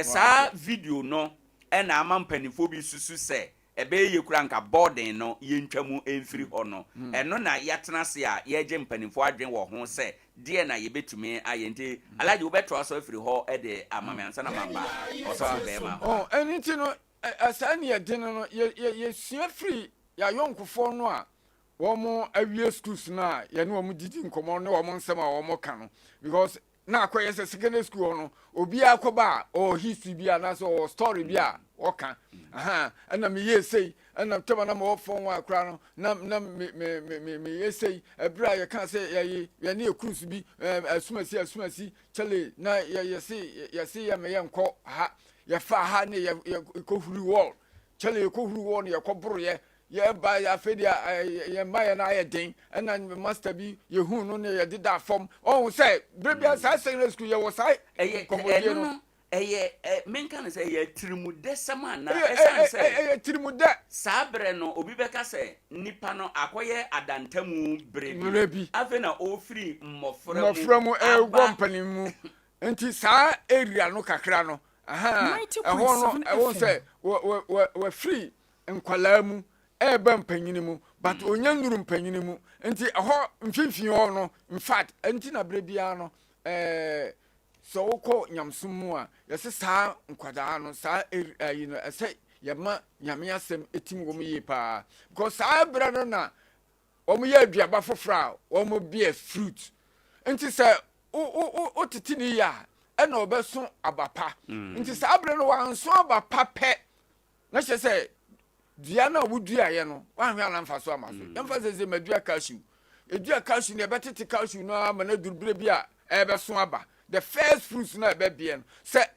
[SPEAKER 1] sa video no ena amampanifo bi susu se ebe ye kura nka boarding no ye ntwamu emfiri ho no eno na yatena se a ye je mpanifo adwen wo ho se de na ye betumi ayente alaje wo betro aso afiri ho e de amamansa na mamba oso be ma
[SPEAKER 11] eniti no asani ye den no ye sua free ya yonkofo no a wo mo awie schools na ye ne wo mo didi nkomo ne wo mo nsema wo mo ka no because na akoye se secondary school no obi akoba o history bia na so story bia oka ana me yesei ana tema na mo fon wa akra no na me yesei ebra ye kan se ye ne ekrus bi asumasi chale na ye me ye nko ha ye fa ha ne ye ko huru wall chale ko huru wall ne ye ko buru ye ye ba ya fe dia ye ma ye na ye den na master bi ye hu no ne ye dida fom oh say brebia sa secondary school ye wo sai komodie no
[SPEAKER 1] menka ne sɛ yɛ tirimude sɛm na ɛsan sɛ
[SPEAKER 11] tirimude
[SPEAKER 1] saa brɛ no obi bɛka sɛ nipa no akɔyɛ adantamu
[SPEAKER 11] brebi
[SPEAKER 1] afei na ofiri mmɔfra
[SPEAKER 11] mu ɛwɔ mpanin mu nti saa area no kakra no aha ɛhɔ no ɛwɔ sɛ wɔ free nkwalaa mu ɛba mpanyini mu but onya nuru mpanyini mu nti ɛhɔ mfimfini hɔ no in fact nti na brɛ biara no so wokɔ nyamsom mu a yɛsɛ saa nkwadaa no saa ayi no ɛsɛ yɛma nyame asɛm ɛtim wɔ mu yie paa because saa berɛ no na wɔn yɛ aduaba foforɔ a wɔn bie fruit nti sɛ wotete ne yie a ɛna ɔbɛso aba pa nti saa berɛ no wanso aba pa pɛ na hyɛ sɛ dua no a woduaeɛ no woahwɛ anamfa so ama so yɛmfa sɛ sɛ madua cashew ɛdua cashew no yɛbɛtete cashew no ama no adurberɛ bi a ɛbɛso aba the first fruits na ɛbɛbie no sɛ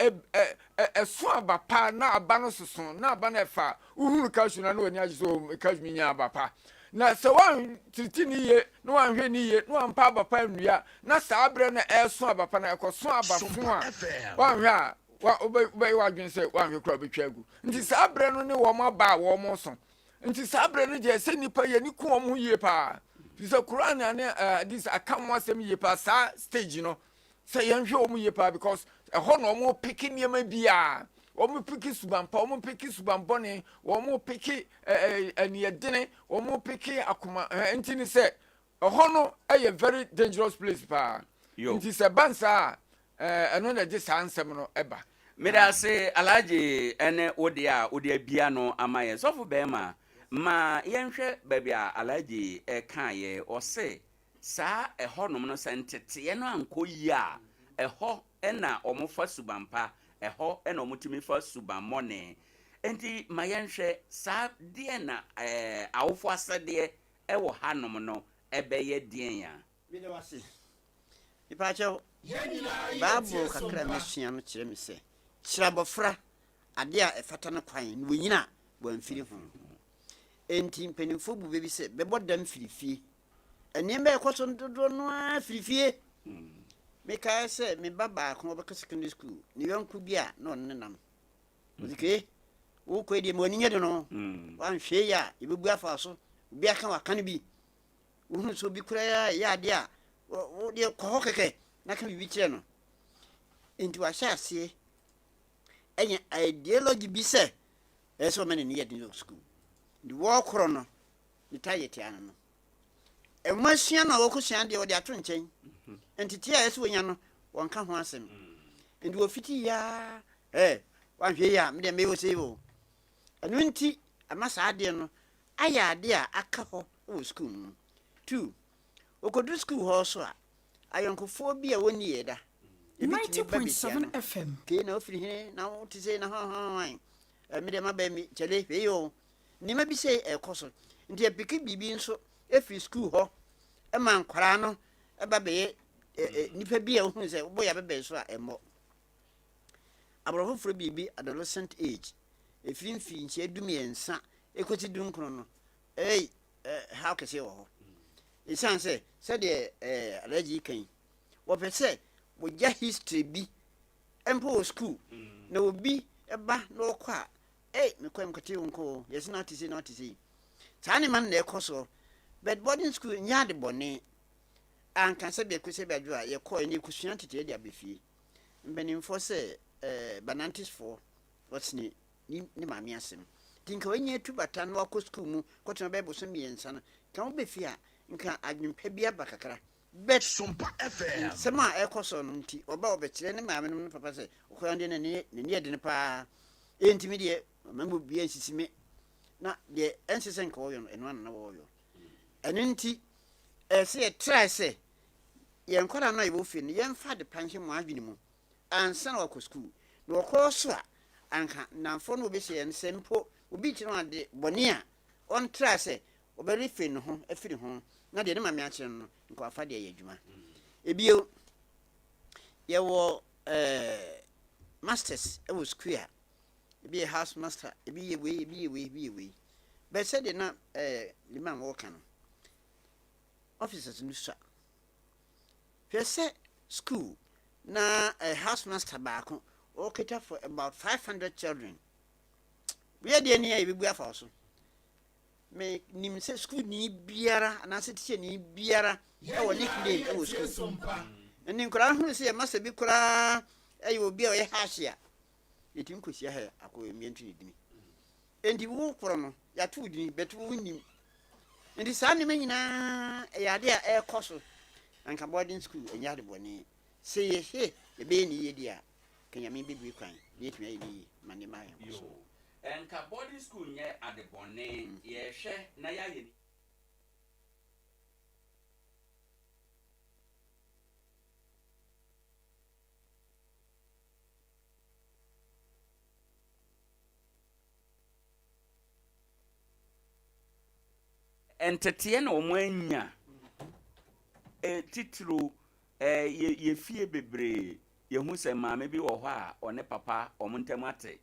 [SPEAKER 11] ɛso aba pa na aba no soso na aba no ɛfa wohunu cashew no na wani agye sɛ cashew nya aba pa na sɛ woantiriti ne yie na woanhwɛ ne yie na woampa aba pa nnua na saa berɛ no ɛso aba pa na ɛkɔso aba fo a woanhwɛ a wobɛyɛ w'adwene sɛ woanhwɛ kora wobɛtwa agu nti saa berɛ no ne wɔm aba a wɔm so nti saa berɛ no deɛ sɛ nnipa yɛ ne ku wɔm ho yie paa firi sɛ koraa ne hadis aka mo asɛm yie paa saa stage no sɛ yɛnhwɛ wɔm yie paa because ɛhɔ na ɔmo peke nneɛma bi a wɔn peke subampa wɔn peke subambɔne wɔn peke aniɛdene wɔn peke akoma nti ne sɛ ɛhɔ no ɛyɛ very dangerous place paa nti sɛ bansa ɛno na ɛde saa nsɛm no ɛba
[SPEAKER 1] meda se alaje ene wode abia no ama yɛ sɔfo bɛma ma yɛnhwɛ baabi a alaje ɛka yɛ ɔse saa ɛhɔ nom no sɛ nteteɛ no ankɔ yi a ɛhɔ ɛna ɔmo fa subampa ɛhɔ ɛna ɔmo tumi fa subammɔne enti ma yɛnhwɛ saa deɛ na awofo asɛdeɛ ɛwɔ hanom no ɛbɛyɛ deɛn ya
[SPEAKER 12] mede wase ipakyɛw baabo kakra mesua no kyerɛ me sɛ kyerɛ abɔfra ade a ɛfata no kwan no wɔnyina wɔamfiri ho enti mpanimfo bu bɛbi sɛ bɛbɔ dam firifie ɛnneɛma ɛkɔ so dodoɔ no a firifie mekae sɛ me ba baako wɔbɛkɔ secondary school ne yɔnko bi a na ɔne nam ɔdike wokɔ deɛ ma ɔni nyɛ de no wanhwɛ yi a yɛbɛbu afa so obi aka waka no bi wohunu sɛ obi koraa yɛ ade a wodeɛ kɔ hɔ kɛkɛ na ka biribi kyerɛ no enti wahyɛ aseɛ ɛnyɛ ideology bi sɛ ɛyɛ sɛ ɔma ne ne yɛ de school nti wɔɔkorɔ no ne ta yɛ tia no ɛma sua no a wɔkɔsua deɛ wɔde ato nkyɛn ntete a ɛsɛ wɔnya no wɔnka ho asɛm nti wɔfiti yaa wanhwɛ yi a medeɛ mɛwɔ sɛ wɔ ɛno nti ama saa adeɛ no ayɛ adeɛ a aka hɔ wɔ school mu 2 wɔkɔdu school hɔ so a ayɔnkofoɔ bi a wɔnni yɛ da
[SPEAKER 5] 90.7 FM
[SPEAKER 12] kei na ofiri hene na wote sɛ na hɔhɔwan medeɛ mabɛ mi kyɛle hwei o nneɛma bi sɛ ɛkɔ so nti apike biribi nso ɛfiri school hɔ ɛma nkwaraa no ɛba bɛyɛ nipa bi a wohunu sɛ wobɔ yɛ abɛbɛn so a ɛmmɔ aborɔfoforɔ biribi adolescent age ɛfiri mfirinhyia dumiɛnsa ɛkɔti dunkron no haw kɛseɛ wɔ hɔ ɛsiane sɛ sɛdeɛ alagye yi kan wɔpɛ sɛ wɔgya history bi mpo wɔ school na obi ɛba na ɔkɔ a mekɔ mkɔte wo nkɔ yɛsɛ na ɔte sei na ɔte sei saa ne ma no na ɛkɔ so but boarding school nyɛ ade bɔne anka sɛ bɛkɔ sɛ bɛadwo a yɛkɔɔ ne yɛkɔsua teteɛ de abɛfie mpanimfoɔ sɛ banantisfoɔ wɔsene ne maame asɛm nti nka wanya atu bata na wakɔ school mu kɔtena bɛbɔ so mmiɛnsa no ka wobɛfie a nka adwempa bi aba kakra bet Sompa FM sɛm a ɛkɔ so no nti ɔba wɔbɛkyerɛ ne maame no no papa sɛ ɔkɔyɛ de n'ani yɛde ne paa ɛntimi deɛ ɔmambo bia nsisi me na deɛ ɛnse sɛ nka wɔyɔ no ɛno ana na wɔyɔ ɛno nti ɛsɛ yɛtrae sɛ yɛnkɔda no a yɛwɔ fie no yɛmfa de panhye mu adwene mu ansa na wakɔ school na wɔkɔɔ so a anka namfoɔ no wɔbɛhyɛ yɛn sɛ mpo obi kyerɛ no ade bɔne a ɔntrae sɛ ɔbɛre firi ne ho afiri ho na deɛ ne ma me akyerɛ no nka wafa deɛ yɛ adwuma ebio yɛwɔ masters ɛwɔ school a ebi yɛ house master ebi yɛ wei But said na liman walk no officers no sha say school na a house master back or cater for about 500 children. We are the near we go for so me nim say school ni biara and I said ni biara our nickname e was school and in Nkoranza say must be kura e will be a hashia it inkusi ha akọ mientu ni dini endi wo koro no ya tu dini betu wonim endi saa ne nyina ya de a ekoso anka boarding school enya de boni say he e be ni ye dia kanya me bibi kwan ye tumi ayi ni mane ma yo so
[SPEAKER 1] enka boarding school nye ade boni ye hwe na ya ye entetie na omanya titru ye fie bebre ye hu se maame bi wo ho a one papa omontem ate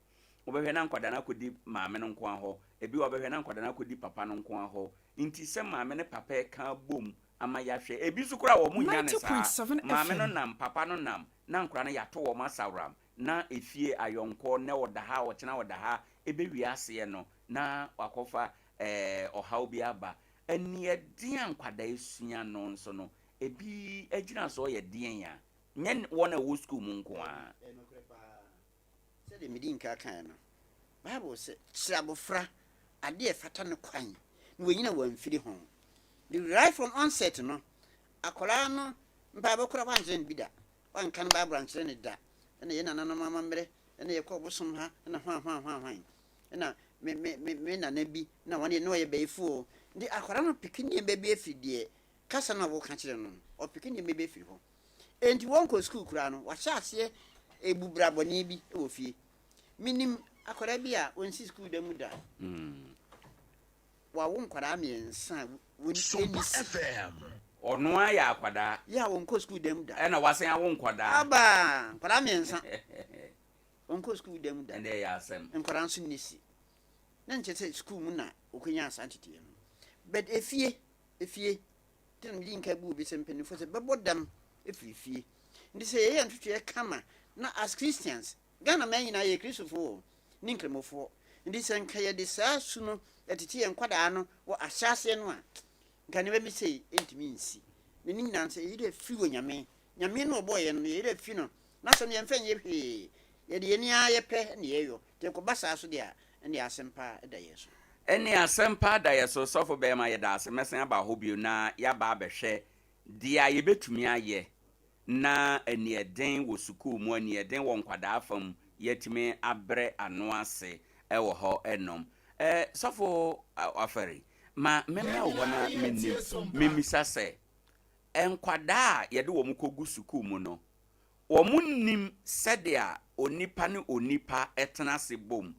[SPEAKER 1] obehwe na nkwada na kodi maame no nko aho ebi obehwe na nkwada na kodi papa no nko aho nti se maame ne papa ka bom ama ya hwe ebi sukura wo munya ne sa maame no nam papa no nam na nkwara na yato wo masawram na efie ayonko ne woda ha wo chena woda ha ebe wiase no na wakofa ohaw bi aba eni edian kwada esua no nso no ebi agina so ye den ya nyen wona wo school mu nko a
[SPEAKER 12] se de midi nka kan no bible se sirabofra ade fata no kwan no wenyina wamfiri ho the right from onset no akola no mpa be kora wanjen bida wan kan bible ankyere ne da na ye nana no mama mbere na ye kɔ bosom ha na hwan na me na bi na wone no ye beifu ndi akwara no pikini bebe afidie kasa na wo ka kire no o pikini bebe afi ho enti won ko school kura no wa hyase ebubra boni bi e wo fie minim akwara bi a won si school da mu da wa won kwara miensa won
[SPEAKER 1] Sompa FM ono aya akwada
[SPEAKER 12] ya won ko school da mu da
[SPEAKER 1] e na wasen awon kwada
[SPEAKER 12] aba kwara miensa won ko school da mu da
[SPEAKER 1] ende ya asem
[SPEAKER 12] Nkoranza nisi na nchete school mu na okwenya asantete no but efie tin mi nka bu bi sempeni fo se bebodam efie ndi se ye ntutu e kama na as Christians Ghana man nyina ye Christofo ni nkremofo ndi se nka ye de saa su no etiti ye nkwada no wo ahyase no a nka ne be mi sei entimi nsi ni nyina se ye de fi wo nyame no boye no ye de fi no na so ne mfa ye hwe ye de ni a ye pe ne ye yo te ko basa so de a ne asempa da yeso
[SPEAKER 1] eni asempa da yeso sofo be ma ye da asemesen aba hobio na ya ba behwe dia ye betumi aye na eni eden wo sukuu mu eni eden wo nkwada afam yetimi abre ano ase ewo ho enom sofo afari ma memra wo na memisa se enkwada ye de wo mkogu sukuu mu no wo munnim sede a onipa ne onipa etena se bom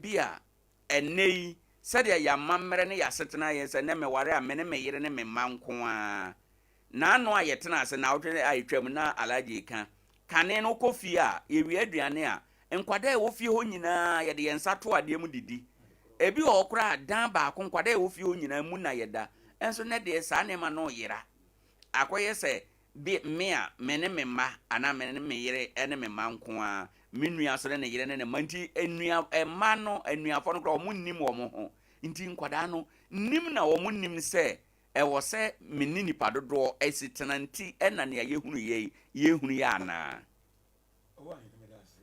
[SPEAKER 1] bia enei sede ya mamre ne ya setena ye se ne me ware a me ne me yire ne me manko a na anu a yetena se na wotwe ayetwam na alaje kane no kofi a yewi aduane a nkwada e wo fie ho nyina ye de yensa to ade mu didi ebi okura dan ba ko nkwada e wo fie ho nyina mu na yeda enso ne de sa ne ma no yira akoye se bi me a me ne me ma ana me ne me yire ene me manko a minua so ne yire ne manti enua ema no enua fo no kra omu nnim wo mo ho nti nkwada no nnim na wo mo nnim se e wo se menni nipa dodo esitena nti ena ne yehunu ya ana
[SPEAKER 13] Owoahene medase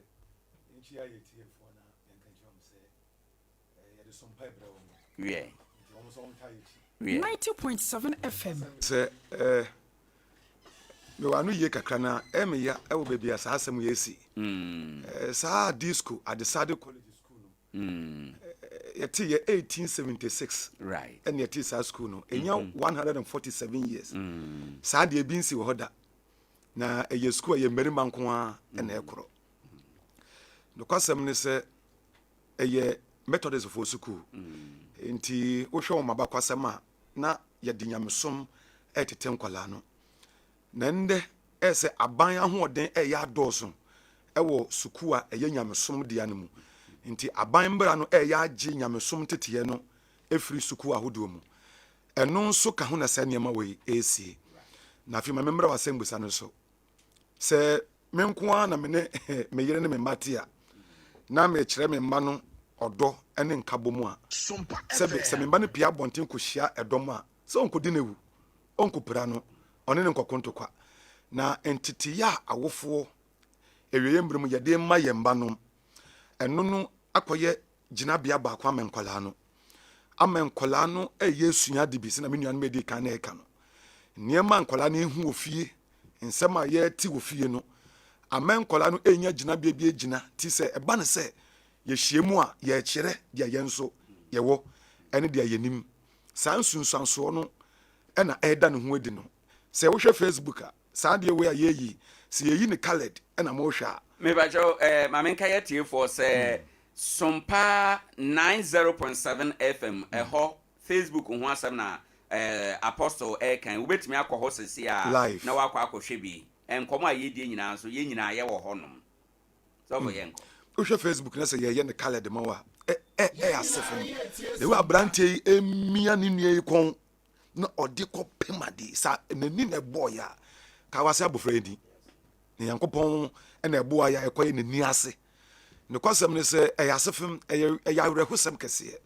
[SPEAKER 13] nchi ya yetie fo na yanka jom se ya de Sompa ebra wo
[SPEAKER 1] we
[SPEAKER 13] wo so on tayichi
[SPEAKER 5] 90.7 FM
[SPEAKER 13] se me wanu ye kakra na eme ya ewo bebia sa asem yesi sa disco at the Sade College school no yeti ye 1876
[SPEAKER 1] right
[SPEAKER 13] and yeti sa school no enya 147 years sa de binsi wo hoda na eye school ye mmerima nko a na ekoro no kwasem ne se eye Methodist for school nti wo hwe wo maba kwasem a na ye de nyamesom etete nkwala no nende ese aban ahoden ya doso ewo suku a eye nyamesom dia no mu nti aban mbra no ya agi nyamesom teteye no efiri suku ahodoɔ mu ɛno nso ka ho na sɛ nneɛma wei ɛsie na afei ma memmerɛ wasɛm busa no so sɛ me nko a na mene me yere ne me mate a na mekyerɛ me mma no ɔdɔ ne nkabɔ mu a sɛ me mma no pia abɔnten kɔhyia ɛdɔm a sɛ ɔnkɔdi no awu ɔnkɔpira no ɔne ne nkɔko ntokwa na nteteyɛ a awofoɔ awieyɛ mmerɛ mu yɛde ma yɛ mba no ɛno no akɔyɛ gyinabea baako ama nkɔlaa no ɛyɛ sua de bi sɛ na me nuanom ɛdi kan na ɛka no nneɛma nkɔlaa no ɛhu wɔ fie nsɛm a yɛti wɔ fie no ama nkɔlaa no ɛnya gyinabea bi gyina ti sɛ ɛba ne sɛ yɛhyia mu a yɛkyerɛ deɛ yɛn nso yɛwɔ ɛne deɛ yɛnim saa nsunsuansoɔ no ɛna ɛda ne ho adi no sɛ wohwɛ Facebook a saa deɛ wei a yɛyi sɛ yɛyi ne colored ɛna mohwɛ a
[SPEAKER 1] mebakyɛw ma menka yɛ tiefoɔ sɛ Sompa 90.7 FM ɛhɔ Facebook ho asɛm na Apostle ɛkan wobɛtumi akɔ hɔ sesi a na wakɔ akɔhwɛ bi nkɔmɔ a yɛdie nyinaa nso yɛn nyinaa yɛwɔ hɔ nom sɛ ɔbɔ yɛn nkɔ
[SPEAKER 13] wohwɛ Facebook na sɛ yɛyɛ ne colored ma wa asefo ne wa aberanteɛ emia ne nua yi kɔn na ɔde kɔ pemade sa n'ani na ɛbɔɔ ya ka wase abɔfra yi ne Nyankopɔn ɛna ɛboa ya ɛkɔyɛ n'ani ase ne kwasɛm ne sɛ ɛyɛ asefo ɛyɛ awerɛhosɛm kɛseɛ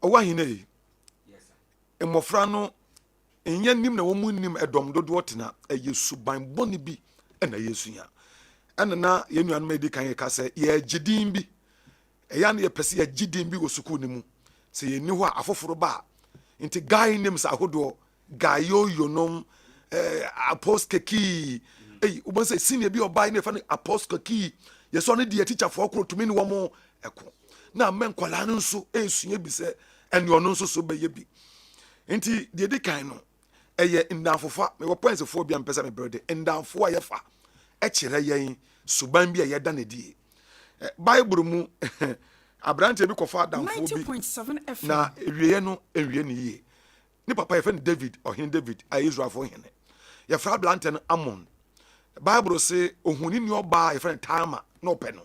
[SPEAKER 13] Owoahene yi mmɔfra no ɛnyɛ nim na wɔn mu nim ɛdɔm dodoɔ tena ɛyɛ suban bɔne bi ɛna yɛsua ɛna na yɛn nuanom edi kan yɛ ka sɛ yɛ gyidin bi ɛyɛ na yɛpɛ sɛ yɛ gyidin bi wɔ sukuu ne mu sɛ yɛn ni hɔ a afoforo ba nti guy names ahodoɔ guy yoyo nom apostle keki wobɛn sɛ senior bi ɔbaa ne fa ne apostle keki yɛsɔ ne deɛ teacher foɔ koro tumi ne wɔn ɛko na mɛ nkɔlaa no nso esua bi sɛ ɛne ɔno nso so bɛyɛ bi nti deɛ di kan no ɛyɛ ndanfofa mewɔ points foɔ bi a mpɛ sɛ me brɛde ndanfo a yɛfa ɛkyerɛ yɛn suban bi a yɛda ne die Bible mu abrante bi kɔfa adamfo bi na ewie no ewie ne yie ne papa yɛfɛ no David ɔhene David a Israelfo hene yɛfra abrante no Amon Bible say ohuni ni ɔbaa yɛfɛ no Tama na ɔpɛ no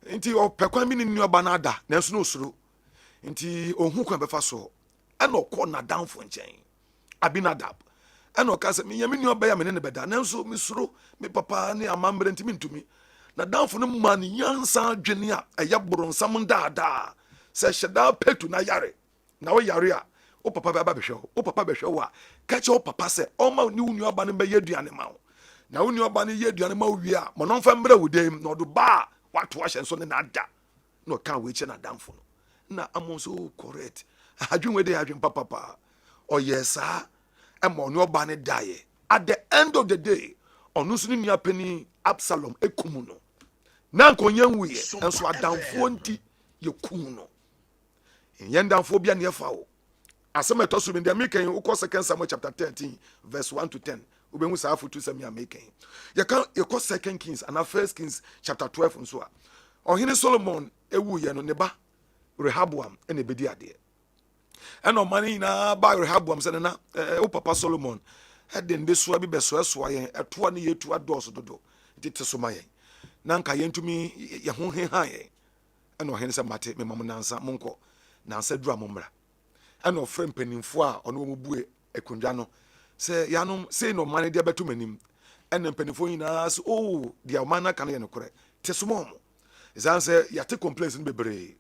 [SPEAKER 13] nti ɔpɛ kwan bi ne ni ɔbaa na ada nanso no osuro nti ohun kwan bɛfa so ɛna ɔkɔ n'adamfo nkyɛn Abinadab ɛna ɔka sɛ meyɛ me ni ɔbaa ya me ne bɛda nanso mesuro me papa ne amambrɛ ntimi ntumi na damfo no ma ne nyansa adwene a ɛyɛ boronsam daadaa sɛ hyɛda petu na yare na wo yare a wo papa bɛba bɛhwɛ wo papa bɛhwɛ wo a ka kyɛ wo papa sɛ ɔma ne wo nuaba no bɛyɛ aduane ma wo na wo nuaba no yɛ aduane ma wo wie a ma no mfa mmerɛ wo dam na ɔde ba a wato ahyɛ nso ne nada na ɔka wo ekyɛ na damfo no na Amon so correct adwene we de adwene papa ɔyɛ saa ɛma ɔne ɔba ne daeɛ at the end of the day ɔno nso ne nua pani Absalom ekum no na nkonya nwuye enso adamfo nti yekum no yɛn damfo bia ne yɛfa wo asɛm ɛtɔ so bi de American ukɔ 2 Samuel chapter 13 verse 1 to 10 wobɛhu saa foto sɛ me American yɛkɔ 2 Kings and 1 Kings chapter 12 nso a ɔhene Solomon ewu ye no ne ba Rehoboam ene bedi ade ɛna ɔman nyinaa ba Rehoboam sɛ na wo papa Solomon ɛde nde soa bi bɛsoa yɛn ɛtoa ne yɛtu adɔɔso dodo nti te so ma yɛn na nka yɛntumi yɛ ho heha yɛn ɛna ɔhene sɛ mate me mam nansa monkɔ nansa dura mo mmra ɛna ɔfrɛ mpanimfoɔ a ɔno wɔn bue akondwa no sɛ yanom sei na ɔman de abɛto manim ɛna mpanimfoɔ nyinaa sɛ o deɛ ɔman no aka no yɛ nokorɛ te so ma ɔmo ɛsiane sɛ yɛate complaints no bebree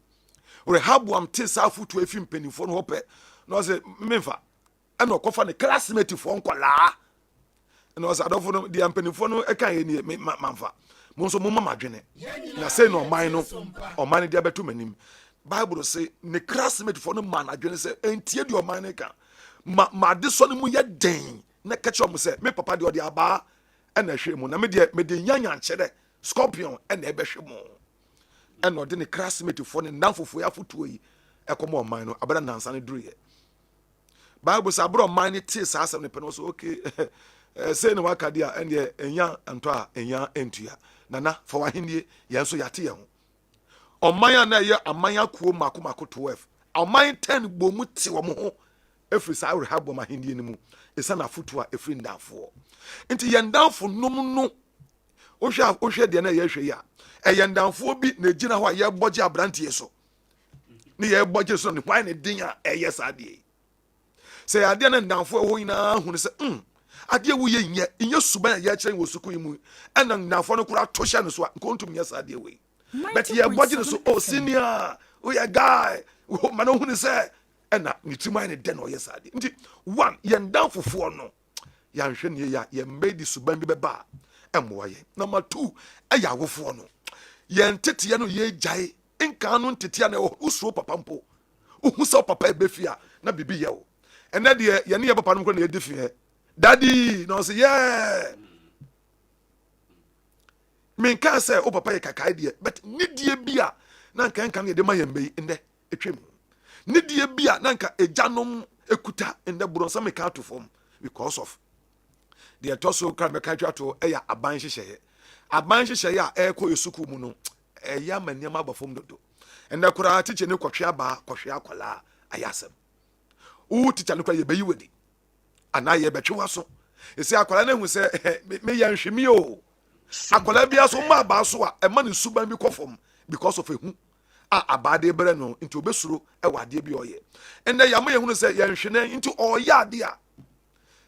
[SPEAKER 13] Rehoboam te saa foto efi mpanimfoɔ no hɔ pɛ na ɔsɛ memfa ɛna ɔkɔfa ne classmate foɔ nkɔlaa ɛna ɔsɛ adɔfo no deɛ mpanimfoɔ no ɛka yɛ nie mamfa mo nso mo mama dwene na sei na ɔman no de abɛto manim Bible say ne classmate foɔ no ma na dwene sɛ entie deɛ ɔman no ka ma de so no mu yɛ den na kɛkyɛ ɔmo sɛ me papa deɛ ɔde aba ɛna ɛhwɛ mu na me de nyanya nkyerɛ scorpion ɛna ɛbɛhwɛ mu ɛna ɔde ne classmate foɔ ne nanfofo afotuo yi ɛkɔmɔ ɔman no abɛda nansa no duru yɛ Bible say abro ɔman no tie saa asɛm ne pɛ no so okay say ne waka dia ɛne ɛnya ntɔ a ɛnya entua nana fa wahenie yɛn so yate yɛn ho ɔman a na ɛyɛ aman akuo mako 12 ɔman 10 bomu te wɔn ho efiri saa Rehoboam ahenie no mu esa na afotuo a efiri ndanfoɔ nti yɛn ndanfo nom no ohwɛ deɛ na yɛhwɛ yi a ɛyɛ ndanfoɔ bi na gyina hɔ a yɛbɔgye abranteɛ so ne ye budget so ne kwan ne din a yes ade say ade na ndamfo ho ina hu ne say ade wo ye nye suban ya kire wo suku yimu ena ndamfo no kura to hye ne so nkontum yes ade we but ye budget so senior we a guy man hu ne say ena ne timai ne den o yes ade nti one ye ndamfofo no ya nhwe ne ya ye made suban bi beba emwo ye number 2 eya wofo no ye ntete no ye jai nka no ntete na usuo papa mpo uhu se papa ebefia na bibi ye wo ene de ye ne ye papa no ko na ye defie daddy no say yeah men ka say o papa ye kakai de but nidie bia na nka ye de ma ye mbei ende etwem nidie bia na nka ejanom ekuta ende bronsa me ka to form because of the toso kan me ka twa to eya aban hyehyeye a eko yesuku mu no eya maniam abafom dodo ende kura teacher ne kwhwe aba kwhwe akola ayasem u teacher ne kwa ye bayi wedi ana ye betwe waso esi akola na hu se me ya nhwemi o akola bia so ma ba so a ema ne suban bi kofom because of ehu abade bere no nti obesuro ewade bi oye ende ya mo ye hu se ye nhwene nti oya ade a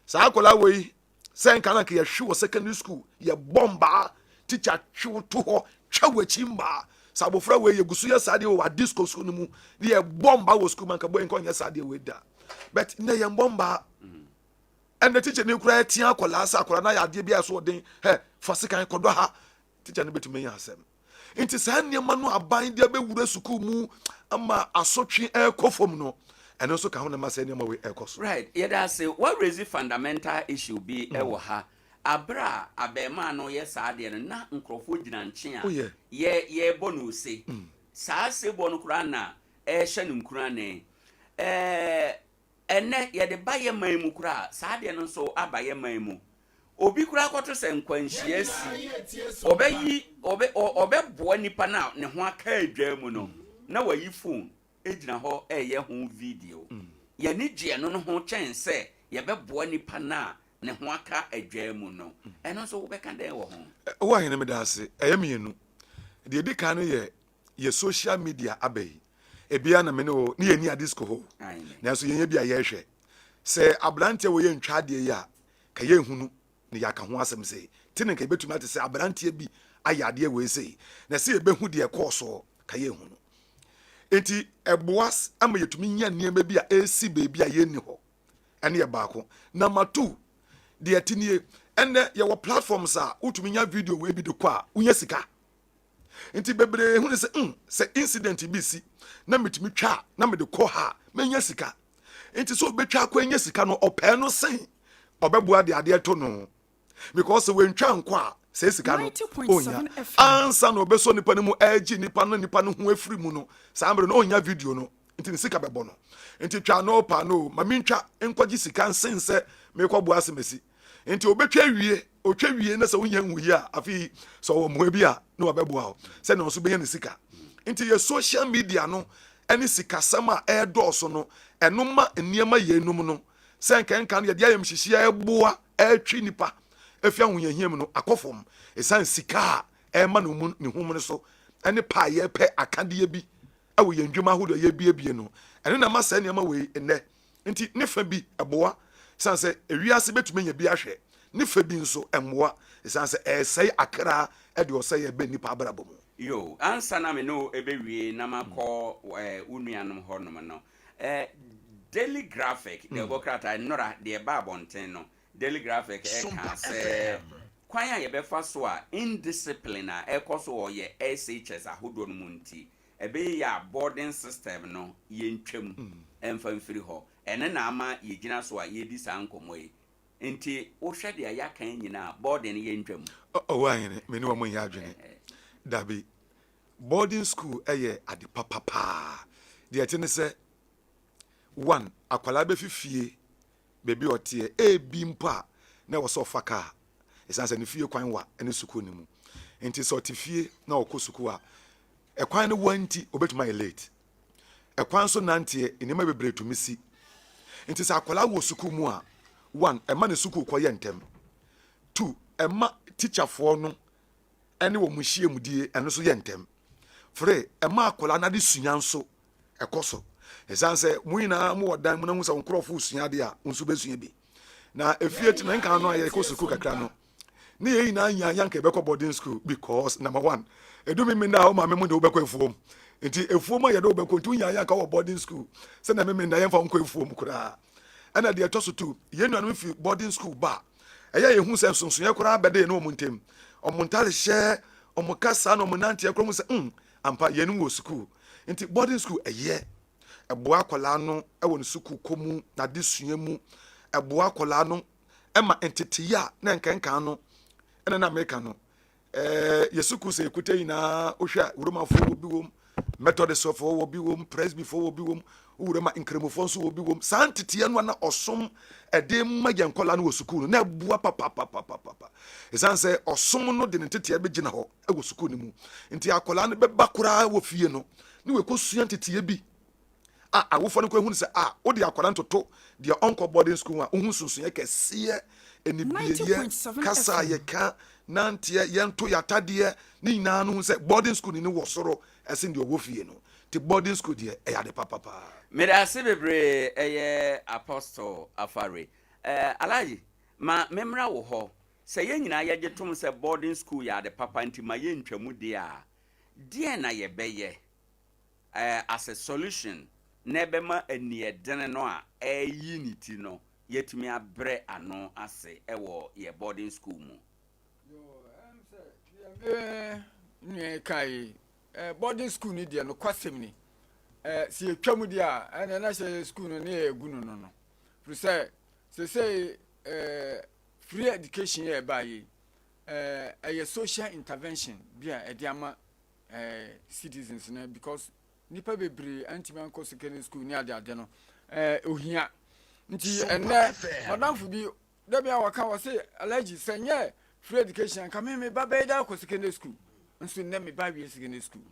[SPEAKER 13] sa akola we sen kana ke ye hwe secondary school ye bomba teacher hwe to ho twa chimba sabofra we ye gusu ye sade o wa disco school no mu ye bomba wo school man ka boy nko ye sade we da but ne ye bomba and the teacher ne kura tia akola sa akola na ya de bia so den fasikan kodo ha teacher ne betumi ya asem nti sa nneema no aban de abewura school mu ama asotwe ekofom no eno so ka ho na ma sa nneema we ekoso
[SPEAKER 1] right yeda say what raise fundamental issue be ewo ha abra abema no ye sa de na nkrofo gina nche a ye bonu se sa se bonu kura na hye ne nkura ne ene ye de ba ye man mu kura sa de no so aba ye man mu obi kura kwato se nkwanhia si obe bo nipa na ne ho aka adwa mu no na wayi phone ejina ho ye ho video ye ni gye no ho chen se ye be bo nipa na ne ho aka adwa mu no eno so wo be kan den wo ho
[SPEAKER 13] wo ahene me da ase eyemienu de edika no ye social media abai ebia na me no ne ye ni adisco ho na so ye bia ye hwe se ablante wo ye ntwa de ya ka ye hunu ne ya ka ho asem se tinin ka betuma te se ablante bi ayade we se na se ebehu de ekoso ka ye hunu enti eboas ama yetumi nya niema bi a esi beebi a ye ni ho ene ye baako number 2 de atinie ene ye wo platforms a utumi nya video we bi de kwa unya sika enti bebre hu ne se incident bi si na metumi twa na me de ko ha menya sika enti so betwa kwa enya sika no ope no sen obebua de ade to no because we ntwa nko a se sika no onya ansa no obeso nipa no mu agi nipa no ho afiri mu no sambre no onya video no enti ne sika bebo no enti twa no pa no mami ntwa enkogi sika nsense me ko bua asemesi enti obetwa wie otwa wie na se wonya nwuyi a afi so wo mo bi a no obebua ho se no so benya ne sika enti ye social media no eni sikasama edoso no enuma eniema yenum no senkenka no ye dia yem hihia eboa atwi nipa afia hoyahiem no akofom esan sika ema no mu ne hum ne so eni pa ye pe akade bi awo ye ndwuma hodo ye biebie no eni na masa eniema we enne enti ne fa bi eboa sanse ewiase betuma bi ahwe ne fa bi nso emmoa sanse esai akra e de osai e be nipa abrabomu
[SPEAKER 1] yo ansa na me no ebewie na makọ unuanom honom no daily graphic the bokrata nora the babonten no daily graphic can say kwan ya be fa so a indiscipline a ekoso o ye SHS ahodo no munti ebe ya boarding system no ye ntwam emfamfiri ho ene na ama ye gina so a ye di sa nkomo yi enti wo hwe de ya kan nyina boarding ye ntwam
[SPEAKER 13] ahene me ni wo mo ya adwene dabi boarding school eye ade papa de ate ne se one akwala be fifie bebi otie ebi mpa na wo so faka esanse ne fie kwan wa ene suku ni mu enti so tifie na okosuku a ekwan ne wanti obetuma late ekwan so nantie enema bebre tumisi enti sa akwala wo suku mu a one ema ne suku koye ntem two ema teacher for no ene wo muhie mudie eno so ye ntem free ema akwala na de sunya nso ekoso esanse mu nyina mu wodan mu na hu se nkrofo sua de a nso besua bi na efie ti na nka no aye ko school kakra no ne ye na anya yanka be ko boarding school because number 1 edumi mi na o ma me mu de obekọ efuom enti efuom aye de obekọ ntu nya yanka wo boarding school se na me na yemfa nko efuom kura ana de atoso tu ye nuanu fi boarding school ba eye ye hu se sonson ye kura bede na omuntem omuntale hye omukasa na omunante ye kura mu se ampa ye nu wo school enti boarding school eye eboa akola no ewo ne school komu na de sua mu eboa akola no ema entitiya na nkenka no ena na America no yesuku se ekuta ina ohwa uromafo obi wom methodist of obi wom presby fo obi wom uroma inkremofo so obi wom santitiya no na osom ede magye nkola no wosuku no na eboa papa esanse osom no de ntitiya begina ho ewo suku ni mu nti akola no beba kura wo fie no ni we kosua ntitiya bi awofo no ko ehunu se odi akola ntoto de onko boarding school a ohun sunsun ye kese enibie kasa ye ka nantie yento yatade ni nyina no se boarding school ni wo soro ese de owo fie no ti boarding school de e ya de papa
[SPEAKER 1] Merasi bebre apostle afare alaji ma memra wo ho se ye nyina ye getom se boarding school ya de papa nti ma ye ntwamu de na ye beye as a solution nebema eniedene no a yiniti no yetumi abre ano ase ewo ye boarding school mu
[SPEAKER 11] ni kai boarding school ni de no kwasem ni si etwamu dia na she school no ne egunu no for say free education here by a social intervention bia ediama citizens na because nipa bebre antimanko secondary school ni ade no ohia nti enne madam fu bi da bia waka wo say allergy senye free education ka me ba da ko secondary school nso ne me ba wi secondary school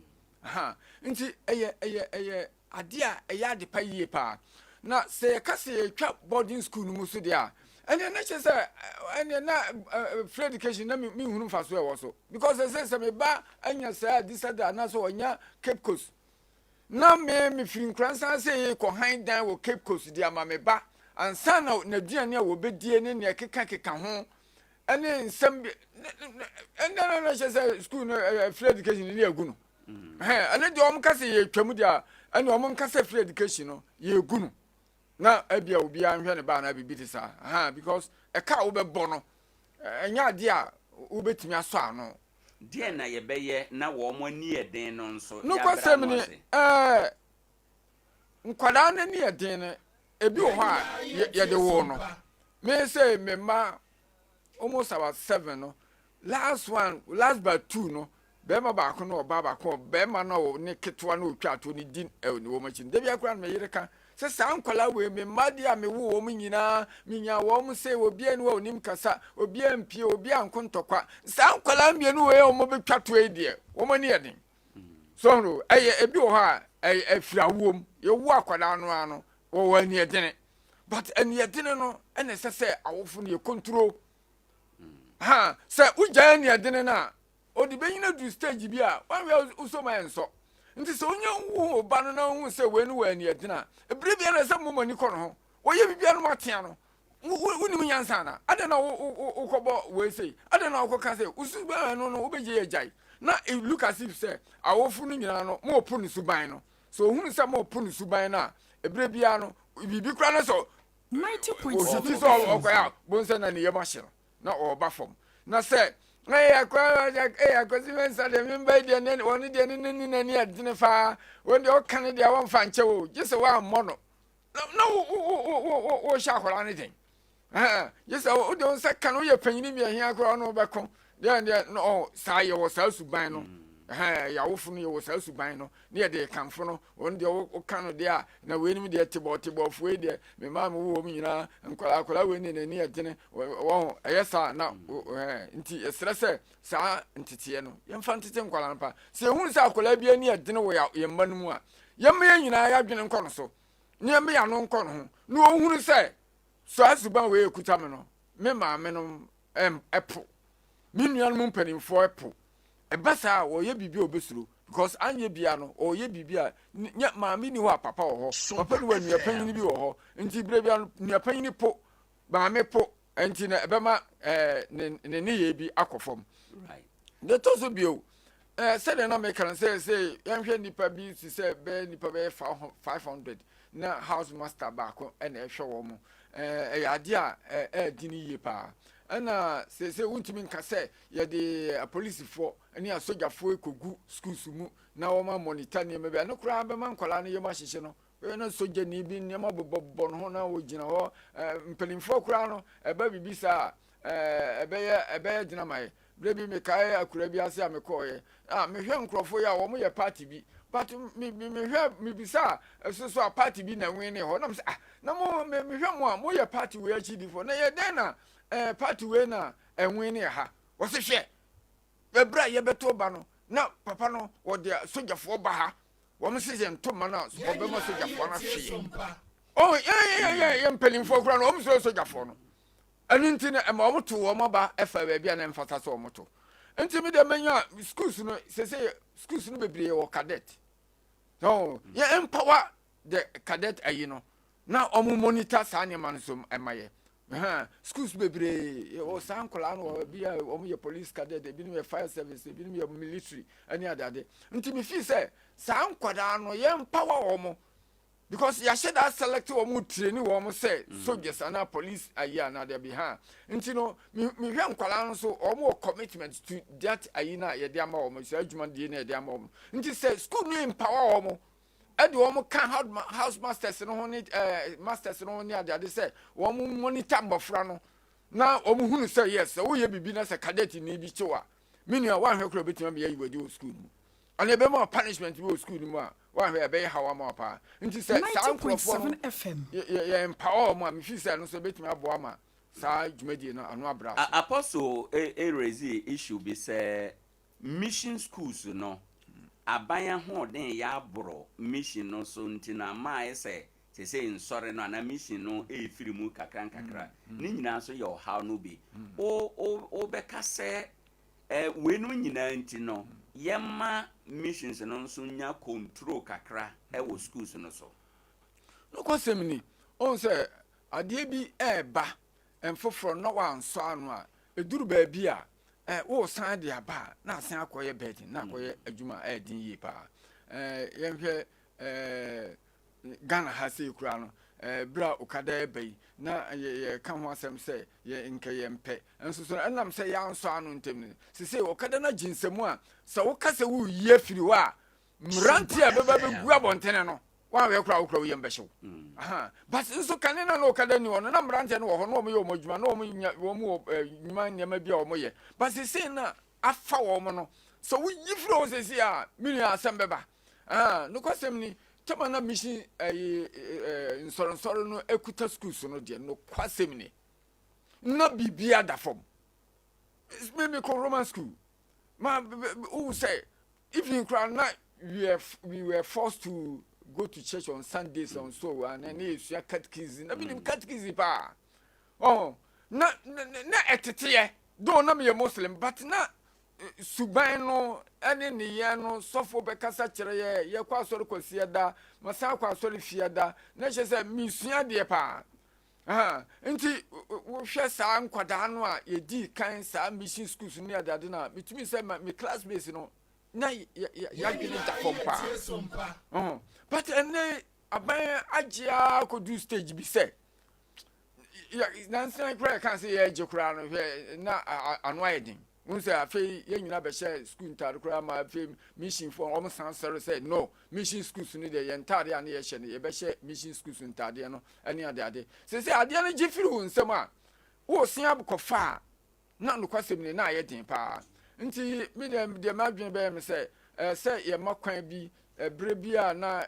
[SPEAKER 11] nti eye Adea ade pa yie pa na se ka se twa boarding school no muso dia ene na che se ene na free education na me hunu fa so e wo so because se me ba anya se disada na so onya Cape Coast na me firi Nkoranza se ko han dan wo Cape Coast dia ma me ba ansa na duane a wo bedie ne ne keka ho ene nsem ene na che se school no free education ni agunu ene de om ka se ye twamu dia ene om ka se free education no ye agunu na abia obi anhwe ne ba na bibiti sa because e ka wo be bono enya ade a wo betimi aso ano
[SPEAKER 1] de na ye beye na wo mo ni eden no nso
[SPEAKER 11] no kwasem ni nkwada na ni eden ne ebi wo ha ye de wo no me say me ma almost about 7 no last but 2 no be ma ba ko no ba ko be ma no ne ketwa no otwa to ni din ni wo machin de bia kura me yire ka se san kwala we me madi a me wo wo nyina minya wo mu se obi anu wo nim kasa obi ampie obi ankontokwa san kwala mienu we wo mo betwa to edie wo mo ne yedin so no ebi wo ha afira wom ye wo akwala no ano wo wa ne yedin but ene yedin no ene se awofo ne control se uja ne yedin na odi benyina du stage bi a wan we usoma enso nti se onye wo ba no na hu se we nu wa ne yedin ebire bia na se momani kɔ no ho wo ye bibia no matea no woni nyansa na ade na wo kɔbɔ we sei ade na wo kɔka sei usu ba no wo beje ye jai na look as if say awofu no nyina no mo opu ni suban no so ohunu se mo opu ni suban na ebire bia no bibi kura no so
[SPEAKER 5] 90.7
[SPEAKER 11] so okoya bonse na ne ye machine na oba fom na se akwazi mensa de memba de ne woni de ne ni adine fa woni o kan de awon fa nche wo jese wa mo no wo sha kwara ne den jese o de on sa kan o ye panyini mi ahia kwara no be kon de no sa ye wo sa suban no ya wo fu no ye wo sa suban no ne de kanfo no woni de o kan de a na we ni de tebo fu e de me ma mo wo mi nyina nkwara we ni ni adine wo ayesa na nti esrese sa ntitiye no yemfa ntitiye nkwara no pa se hu sa akwara bia ni adine wo ye manu mu a yemme ye nyina ya dwene nkɔ no so ne yemme ya no nkɔ no ho no ohunu se so asuban we ekuta me no me ma me no epo me nuan mu mpanimfo epo ebasa wo ye bibi obesuro because anye bia no o ye bibia nya maami ni ho papa wo ho papa ni wa nua panyin bi wo ho nti bre bia nua panyin po maami po enti na ebema ne ye bi akofom right de to so bio said na me kan say yanhwe nipa bi si say be nipa be 500 na house master back na ehwe wo mo ade a dini ye pa ana se untimi nka say ye de police for ani asoja for ekogu schools mu na wo ma monitor ne mebe no kura be man kwala ne ye ma hyehye no we na soja ni bi ne ma bobbo no na wo gina ho mpelimfo kura no eba bibisa ebe gina mai brebi me kai akura bi ase amekoye me hwe nkrofo ya wo mo ye party bi but me hwe me bisa so party bi na wen ne ho na me say na mo me hwe mo a mo ye party we achi di fo na ye den na party we na enwen ne ha wo se hwe bebra ye beto ba no na papa no wo de sojafo ba ha wo mo se ento ma na so be mo sojafo na hwe oh ye mpelimfo kura no wo mo sojafo no aninti na ma omoto wo moba efa ba bia na mfata so omoto enti mi de menya schools no se schools no bebre wo cadet no ye empower the cadet ayi no na omo monitor sa ne man so emaye schools bebre wo san kola no bia omo ye police cadet bi no ye fire service bi no ye military ani adade enti mi fi se san kwada no ye empower omo because ya should have selected omo training omo say soldiers and police ayi na there be ha nti no mi hwe nkwala no so omo commitment to that ayi na ye de ama omo so adwuma de na ye de ama omo nti say school no empower omo e de omo kan house masters no ho ni masters no ho ni ade say omo monitor mbofra no na omo hunu say yes wo ye bibi na say cadet ni bi chewa minua wa hwe kro betima be yi wadi school mu ana be more punishment bi school mu a wa hwe be hawa ma pa nti say sa nkrofo FM ye empower ma me fi say no so betimi abo ama sa dwumadi no anu abra
[SPEAKER 1] apostle raise issue be say mission schools no abaya ho den ya abro mission no so nti na ma say say nsore no na mission no efiri mu kakra ni nyina so ye how no be o beka say we no nyina nti no yema missions no so nya control kakra wo schools no so
[SPEAKER 11] no kwasem ni on say ade bi eba enfoforo no wan so anu a eduru ba bi a wo san de aba na san akoye bed na akoye adwuma edin yi pa yenhwe Ghana ha se kura no bra okada ebe na ye kan ho asem se ye nke ye mpe enso so enam se ya nso anu ntem ni se okada na jinsemu a se wo kase wo yie firi wa mranti a beba be gu abontene no wa we kura wo kura wo ye mbehyew aha but nso kanena na okada ni wono na mranti no wo ho no wo ye o madwuma na wo mu nyuma nyama bia wo ye but se na afa wo mo no so wo yifiri o se a mini asem beba no kwasem ni Tamana mission nsoro no ekuta schools no de no kwasem ni na bibia da fom maybe ko Roman school ma who say if in crown na we were forced to go to church on Sundays and so and is ya catechism na binim catechism pa na etete do na me Muslim but na suban no ene ne ye no sofo be kasa kire ye kwa sori kwasi da masa kwa sori fiada na hye se misua de pa nti wo hwe sa nkwada no a ye di kan sa mission schools ni adade na mitumi se me classmates no na ya gini da pompa but ene aban Acheampong ko do stage bi se na nsan kra kan se ye jekura no na anu ayedin unse afi ye nyina be share school ntare kura ma afi mission for om san say no mission schools ni de ye ntare an ye hye ne ye be share mission schools ntade no ani ade se ade no gifiri wo nsem a wo sin abkofa na no kwasem ni na ye den pa nti me de madwen be me say ye makwan bi bre bia na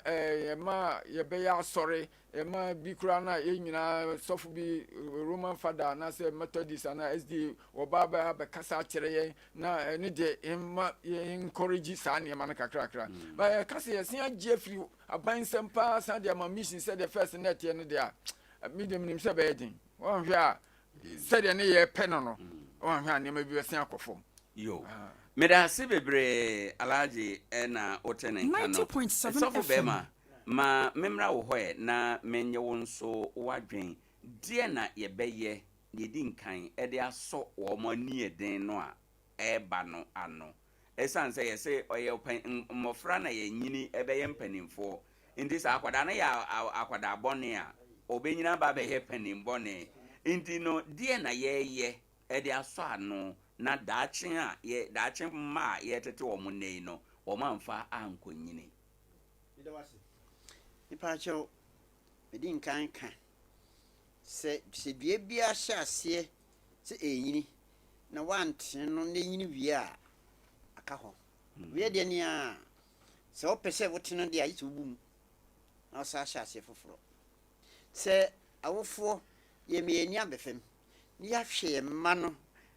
[SPEAKER 11] ma ye be ya sorry ma bi kura na ye nyina sofu bi Roman father na say Methodist na SD obaba be kasa kire ye na ne de ma encourage sa ne ma na kakra ba kasa ye sin agye free aban sempa sa de ma mission say the first net ye ne de a medium nim say be edin won hwe a say de ne ye pe no won hwe a ne ma bi be sin akofo
[SPEAKER 1] yo meda se bebre alaji na otene nkano
[SPEAKER 5] 90.7
[SPEAKER 1] FM ma memra wo hoye na menye won so wadwen die na yebeye yedi nkan de aso wo mani eden no a eba no ano esanse yese oye mmofra na yenyini ebeye mpanimfo ndi sa akwada na ya akwada bone a obenyina ba be he panimbone ndi no die na yeye de aso ano na daakye a ye daakye ma ye tete wo munei no wo manfa ankonyini
[SPEAKER 12] nipa cho medi nkan ka se dua bia hye ase se enyini na wante no ne nyini wie a aka ho wie de ne a se opese wote no de ayi se wubum na sa hye ase foforo se awofo ye me eni abefem ni ya hwe ma no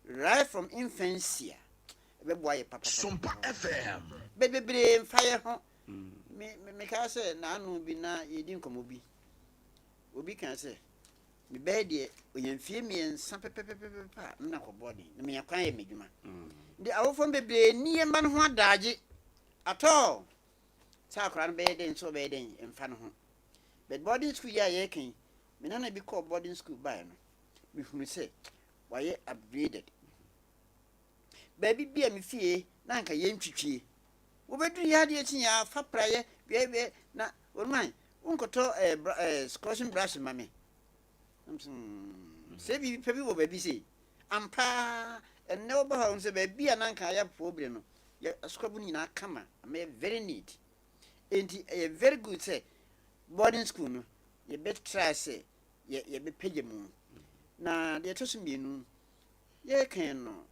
[SPEAKER 12] right from infancy be boy papa
[SPEAKER 14] Sompa FM
[SPEAKER 12] bebre mfaye ho me ka se na anu bi na yedi nkomo bi obi kan se me be de oyemfie miensa pepepepepa na ko body na me yakwan ye medwuma ndi awofo bebre nie ma no ho adaage ato sa akra no be de nso be de mfa no ho but boarding school ya ye kan me na bi call boarding school by no me hunu se waye upgraded baby bia me fie na nka ye ntwitwie wo bedu ya de etinya fa praye bia na wonman unkoto squashing brush mame se bi pebi wo baby se ampa enne oba ha unse baby na nka ya problem no ya squabu ni na kama am very neat and very good say boarding school no ye bet try say ye be page mu na de to so mienu ye kan no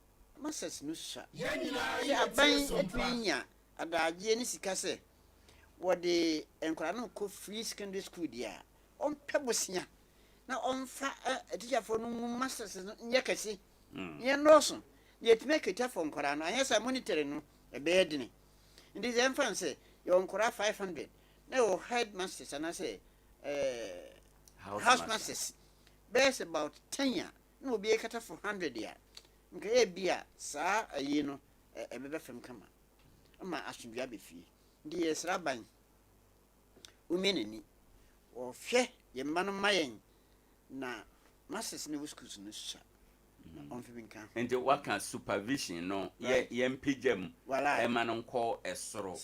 [SPEAKER 12] masses no sha ya ban etwinya adaje ni sika se wo de enkora no ko free secondary school dia on pebosia na on fa teacher for no masses no nye kase ye noso ye tme keta for enkora no anya sa monitor no e be edini ndi ze mfa se ye enkora 500 na o headmasters and I say house masters best about 10 years no be kata for 100 years nka e bia saa ayi no e bebe fem kama ama asundua be fie ndi yesra ban umeneni o hwe ye mma no mayen na masters ne schools no sha on fi binka
[SPEAKER 1] nti waka supervision no ye mpejam e ma no nko esoro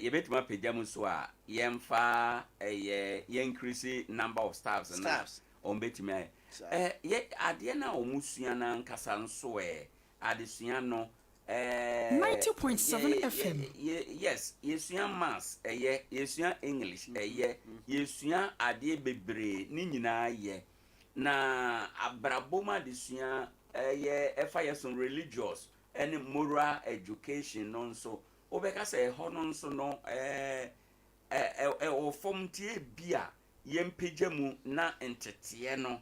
[SPEAKER 1] ye betuma pejam so a ye mfa ye increase number of staffs na on betuma ye ade na omusua na nkasa nso adesua no
[SPEAKER 5] 90.7 FM
[SPEAKER 1] yes yesua maths yesua english yesua ade bebre ni nyina ye na abraboma desua efa yeson religious and moral education no so obeka say ho no so no o fomtie bia yempegya mu na entete no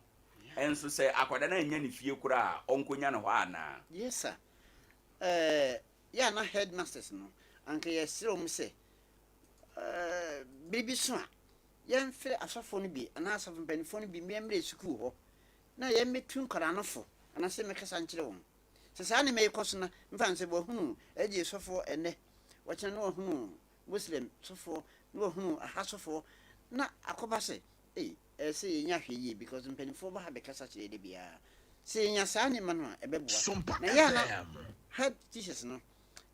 [SPEAKER 1] enso say akwada na nya ne fie kura onkonya no ho ana
[SPEAKER 12] yes sir ya na headmasters no anka yesiro mu say bibi so a yemfre asofo no bi ana asofo mpanifo no bi memre school ho na yemetu nkara no fo ana se mekasa nkire wo se sa ne mekoso na mfa nse bo hunu eje sofo ene wakyena no hunu muslim sofo no hunu ahasofo na akoba se se yenya hweyi because mpanifo ba ha bekasa kire de bia se yenya sa ne ma no ebeboa na ya na head teachers no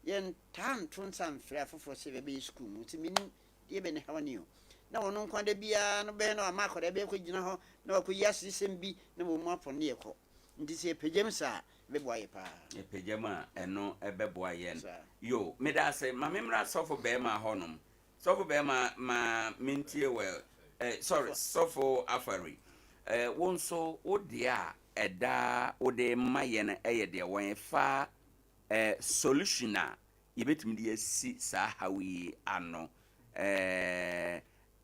[SPEAKER 12] yen tan tun sam fra fofo se be school mu ti mini ye be ne hawani o na wono nkwade bia no be no amakore be ko gina ho na wakoyi asisem bi na wo mu afo ne yeko ndi se pejam sa be boaye pa
[SPEAKER 1] e pejam a eno ebe boaye yo meda se ma memra sofo be ma honom sofo be ma mintie well sorry sofo afari wonso odia eda ode maye na eye de won fa solution a yebetumi de asi sa hawi ano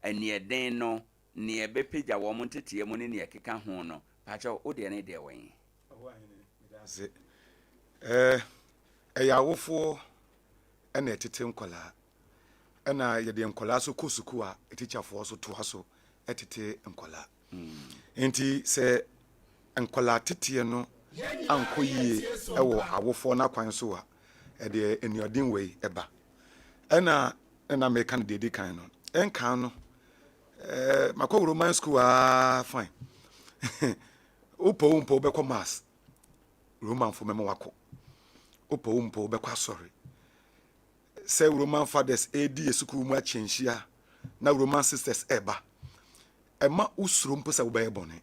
[SPEAKER 1] enieden no ne ebepeja wo mo ntete mo ne ne keka ho no pacho ode ne de wen
[SPEAKER 13] Owoahene midase yawofo ena etete nkola ena yede nkola so kosuku a etichafo so to aso etete nkola enti se nkola tete no anko yie ewo awofo na kwan so a ede eniodin wei eba ena me kan dedi kan no enkan no makọ roman school fine upo be ko mass roman fo memo wako upo be kwa sorry say roman fathers edi school mu achenhia na roman sisters eba ema usuro mpo se wo be bone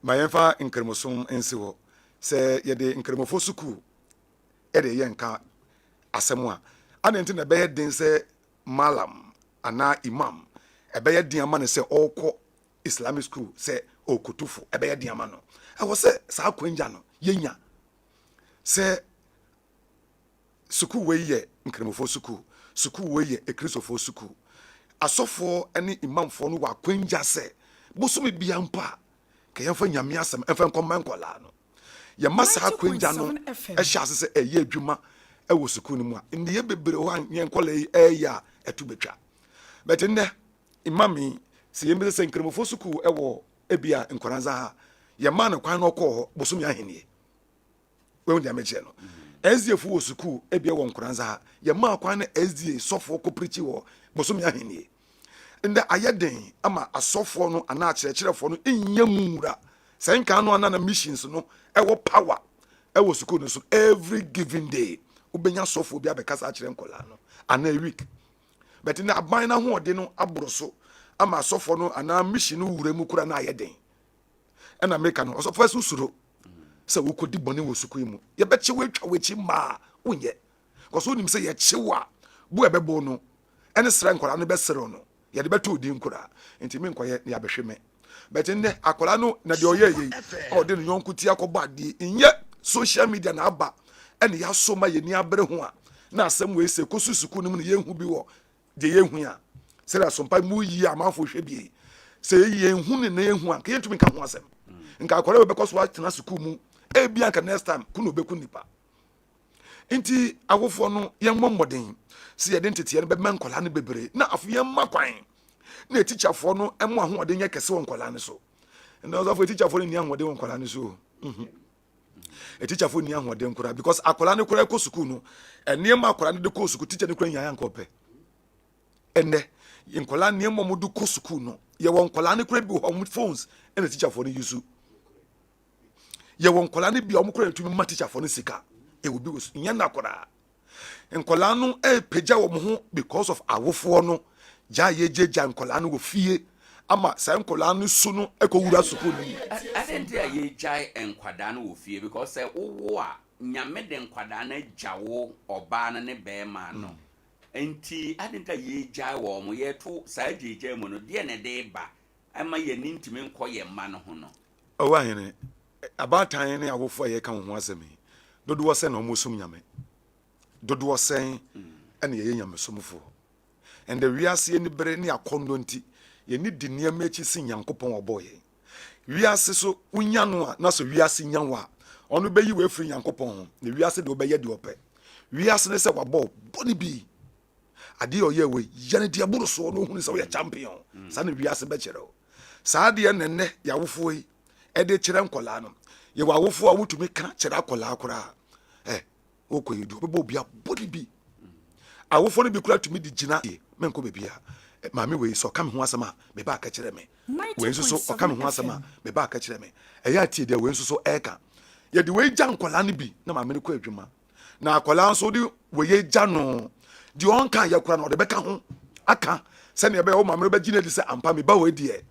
[SPEAKER 13] mayenfa nkremosom ensi ho se yede nkremofo school ede ye nka asemu a anenti na be den se malam ana imam ebe ye din ama ne se okọ islamic school se okotufo ebe ye din ama no e wo se sa kwanja no yenya se school we ye nkremofo school we ye ekristofo school asofo ene imamfo no wa kwanja se bosome bia mpa ke yemfa nyame asem emfa nkomman kola no ye masa kwanja no e hya se eye adwuma e wo school no mu a ndi ye bebre ho an ye nkola ya etu betwa betinde imami si yembe se nkremofo school e wo ebia Nkoranza ha ye ma no kwan no kọ bosome ahenie we ndi ameche no SDA fu wo school ebia wo Nkoranza ha ye ma kwan na SDA sofo ko preach wo bosome ahenie nda ayeden ama asofo no ana akyerɛkyerɛfo no nyamura senka no ana na missions no ɛwɔ power ɛwɔ school no so every given day ubenya sofo bi abekasa akyerɛ nkola no ana week but na aban na ho ɔde no aboro so ama asofo no ana mission no wura mu kura na ayeden ɛna meka no asofo asu suro sɛ wokodi bɔne wɔ school mu ye bɛkye wetwa wechi ma wonyɛ koso nim sɛ ye kyewa bu ɛbɛbo no ɛne sra nkola no bɛsere no yade beto odi nkura enti me nkoye ne abehwe me but nne akola no na de oye o de no yonkuti akoba de nye social media na aba ene ya so ma ye ni abere ho a na asem we se kosusuku no mu ye hu bi wo de ye hu a se la sompa mu yi amafo hwe bi se ye hu ne na ye hu a ke yentumi ka ho asem nka akola we be koso atena suku mu e bia nka next time kuno be kunipa enti awofo no ye mmommoden si ye dentete no be menkola no bebre na afu ye makwan na teacher fo no emo ahode nya kese won kola ne so na so teacher fo ni ahode won kola ne so teacher fo ni ahode nkura because akola ne kura ko school no ene ma akola ne de ko school teacher ne kura nya yanka ope ene nkola ne mo do ko school no ye won kola ne kura bi home phones ene teacher fo no use ye won kola ne bi o mo kura tumi ma teacher fo no sika e will be nya na kura nkola no peja wo mo ho because of awofo no ja yejeja nkola no wo fie ama sa nkola no su no ekowura school ni
[SPEAKER 1] adenti ayejai enkwada no wo fie because say wo a nyame de nkwada na jawo oba na ne bema no enti adenti ayejai wo mo yeto sa jeje mo no de ne de ba ama ye nintimi nkoye ma no ho no
[SPEAKER 13] Owoahene abatan ne awofo ye ka ho asemi dodo wo se na mo sum nyame dodo wo sen ene ye nyame somfo and the wiase ni bere ni akondo nti ye ni di niam echi sin Yankopon oboye wiase so unya no a na so wiase nyanwa onu beyi we free Yankopon na wiase de obeye de ope wiase ne se wabo boni bi ade oye we yane de aburo so no hunu se we champion sa na wiase be kire o sa de nenne yawofo yi e de kire nkola no ye wawofo a wutumi ka kire akola akora okoyidu obebo bia boni bi awofo no bi kura tumi di gina menko bebia maame we so ka me ho asema me ba ka kire me we nso so ka me ho asema me ba ka kire me eya tie de we nso so eka ye de we gya nkola no bi na maame no ko adwuma na akola nso di we ye gya no di on kan ye kura no de beka ho aka se ne be o maame no be gina di se ampa me ba we die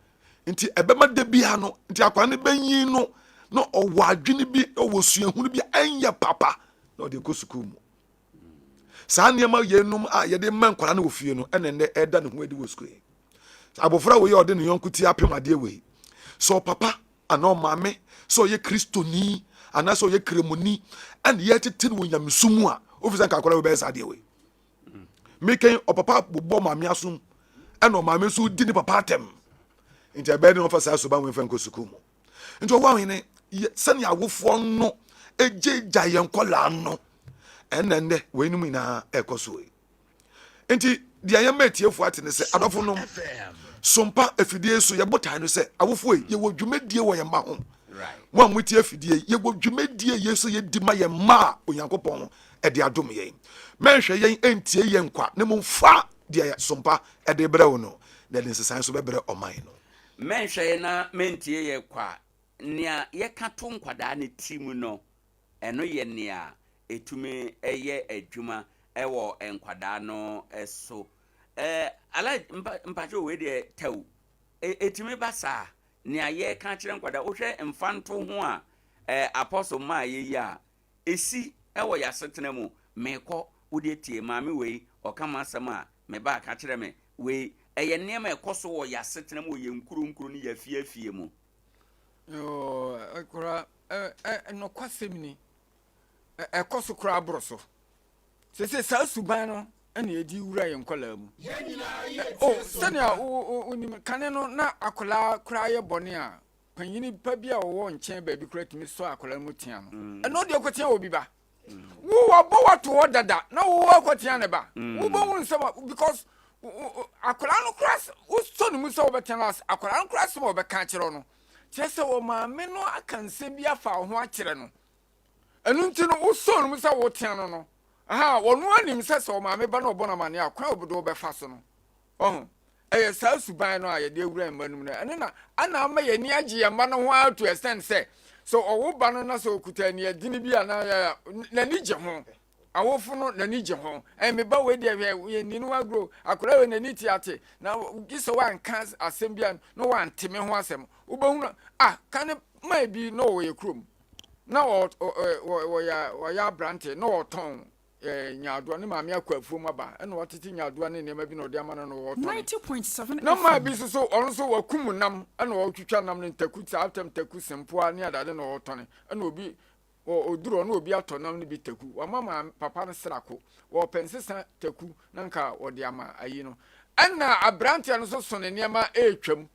[SPEAKER 13] nti ebe ma de bia no nti akola no benyin no no owo adwene bi owo suahunu bi anya papa no de ko school mu sa niema yenum a ye de man kwala na ofie no ene ne eda ne ho edi wo school abofra wo ye ode ne yonkuti apemade we so papa ana maame so ye kristoni ana so ye kremoni ane ye tete wo nyamsumu a ofisa ka kwala we be sa de we meken o papa bo maame asum ene o maame so di ni papa atem nti ebe de no fa sa so ba we fa nko school mu nti o wa hene sani awofo no ejeja ye nkola no enende we num ina ekoso enti dia ye matiefu atene se adofo no sompa afidie so ye botan no se awofo ye wo dwumadie wo ye ma ho mo amutie afidie ye bo dwumadie yeso ye di ma ye ma onyankopɔn e de adom ye menhwe yen entie yen kwa ne mo fa de Sompa e de bre wo no de nsesan so bebre oman no
[SPEAKER 1] menhwe na mentie ye kwa nia ye kato nkwada ne timu no eno ye nia etumi eye adwuma ewo enkwada no eso ala mpacho we de taw etumi basa nia ye ka kire nkwada wo hwe mfanto ho a apostle ma ye ya esi ewo yasetena mu meko wo de tie maame we okama asema me ba ka kire me we eye niam ekoso wo yasetena mu ye nkuru ni yafie mu
[SPEAKER 11] yo akura no kwasem ni ekoso kura abroso se sa suban no ene edi wura ye nkola mu sania onim kane no na akola kura ye bone a panyini pa bia wo nchen ba bi kura timi so akola mu tia no eno de okotia obi ba wo wa bo wato wo dada na wo akotia ne ba wo bo won sama because akola no kura wo so no mu so obetia las akola no kura so obeka kire no chese wo ma me no akanse bia fa ho akire no enu nti no wo so no mu sa wo tia no aha wonu anim sese o ma me ba no obo na mane akwa obodo obefa so no sa suban no aye de ewura mmanum na ene na ana ama ye ni age ye mma no ho to extend say so owo ba no na so okuta ni adini bi ana na ni je ho awofo no na ni je ho me ba we de ye ni no agro akora we na ni tiate na gise wan kan asem bia no wan teme ho asem wo ba hu kan ma bi no wo ye krom na wo ya brante no ton nyaadua ne maame akwafuo maba ene wotete nyaadua ne nema bi no de amana no woto
[SPEAKER 5] 90.7
[SPEAKER 11] na ma bi so ono so wakum nam ene wotwitwa nam ne ntaku atem taku sempoa ne adade no woto ne ene obi oduro no obi ato nam ne bi taku wa mama papa ne srako wo pensesa taku na nka wode ama ayi no ena abrante no so ne nema etwam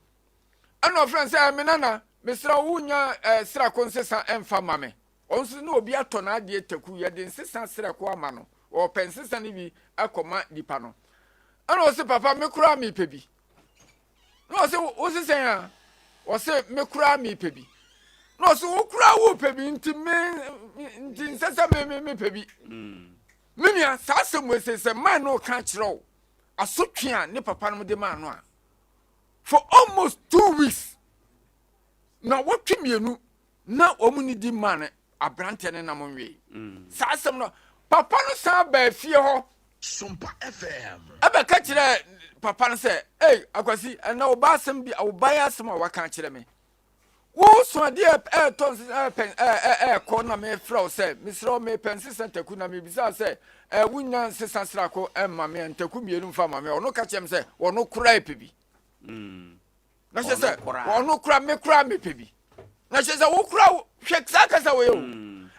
[SPEAKER 11] ene ofran say me nana mesra wunya srako nsesa emfa mame onso na obi ato na ade taku ye de nsesa srako ama no o pensesa ne bi akoma dipa no ana o se papa me kura me pebi no se o se sen a o se me kura me pebi no se o kura wo pebi nti nsesa me pebi mimia sa se mo se man no ka kire o asotwe a ne papa no de man no a for almost 2 weeks na wotwe mienu na omuni di man abrante ne na monwe sa asem no papa no sa ba fie ho
[SPEAKER 14] Sompa FM
[SPEAKER 11] aba ka kire papa no se akwasi na oba asem bi oba ya asem a waka kire me wo so de tons ko na me fro se misro me pensi sentaku na me bisa se wunya sesa srako ma me ntaku mienu mfa ma me ono ka chem se ono kura epebi na se ono kura me pebi na se wo kura hweksa kasa wo yo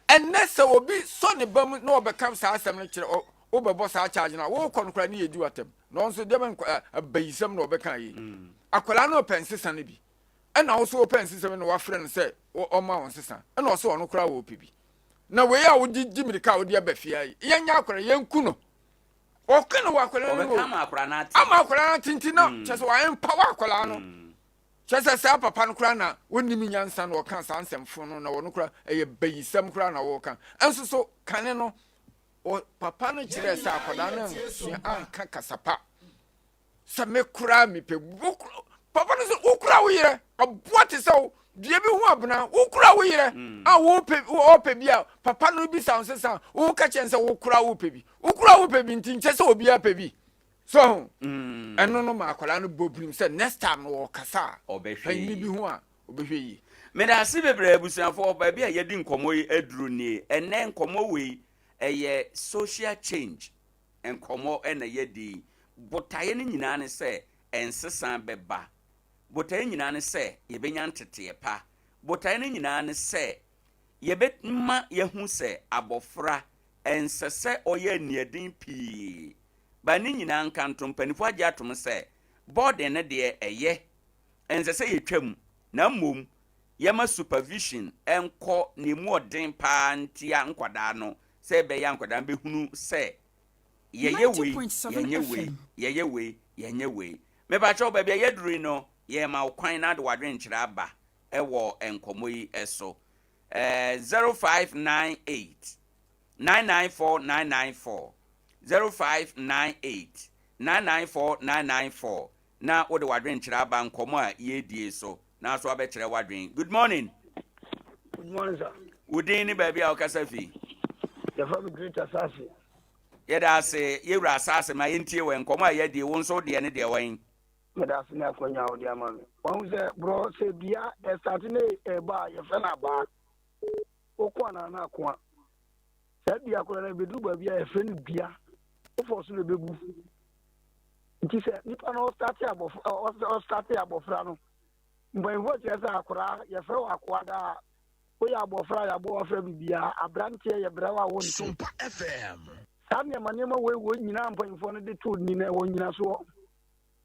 [SPEAKER 11] ennese obi so ne bam na obekam sa asem no kire o bebo sa charge na wo kon kura ne yedi watem no nso de ban abayisam na obeka yi akola no pensi sane bi ena wo so open system no wa friend say o ma won sesa ena wo so ono kura wo pebi na we ya wo di mirika wo di abafia yi yenya akora yenku no o kene wa akora no
[SPEAKER 1] ama akora na ati
[SPEAKER 11] ama akora na tinti no chese wa empower akora no chese sa papa no kura na wonimi nyansa no kan sa ansemfo no na wo no kura eye bayisam kura na wo kan enso so kane no o papa no kire sa akora na anka kasapa sa me kura mi pe papa no so ukura wo yire aboate so die bi hu abna ukura wo yire wo pe bia papa no bi sa nsesa wo ka chen se ukura wo pe bi ntin che se obi a pe bi so eno no ma akola no bobrim se next time no kasa obehwe bi hu a obehwe yi
[SPEAKER 1] me da se bebre abusanfo ba bia ye di nkomo yi aduru ni ene nkomo we eye social change nkomo ena ye di botaye ni nyina ne se ensesa beba botaye nyina ne se yebenya ntete pa botaye ne nyina ne se yebema yehu se abofra ensese oye niedin pi ba ne nyina nkantom panifo agye atom se board ne de eye ensese yetwam na mom yema supervision enko ne mu odin pa ntia nkwada no se be ya nkwada be hunu se yeyewe me ba cho ba bia yeduri no ye ma kwan na de wadwen kire aba ewo enkomo yi eso 0598 994994 0598 994994 na wo de wadwen kire aba nkomo a yedie so na so abekire wadwen. Good morning.
[SPEAKER 4] Good morning, sir.
[SPEAKER 1] Udin ni baby a okasa fi.
[SPEAKER 4] The family great assassin.
[SPEAKER 1] Yeda ase yewura asase ma yentie we nkomo a yedie wo nso de ne de wan.
[SPEAKER 4] Meda se na akonya wo de ama me. Won say bro say bia e start na e ba ye fe na ba. Okwa na akwa. Say bia ko na bedu ba bia e fe ni bia. O for so le bebu. Nti say nipa no start abofra no. Mgbe wo je say akora ye fe wa akwa da. O ya abofra bibia abrantie ye brewa won.
[SPEAKER 14] Sompa FM.
[SPEAKER 4] Samia manema we nyina mpanyfo no de to ni na wo nyina so.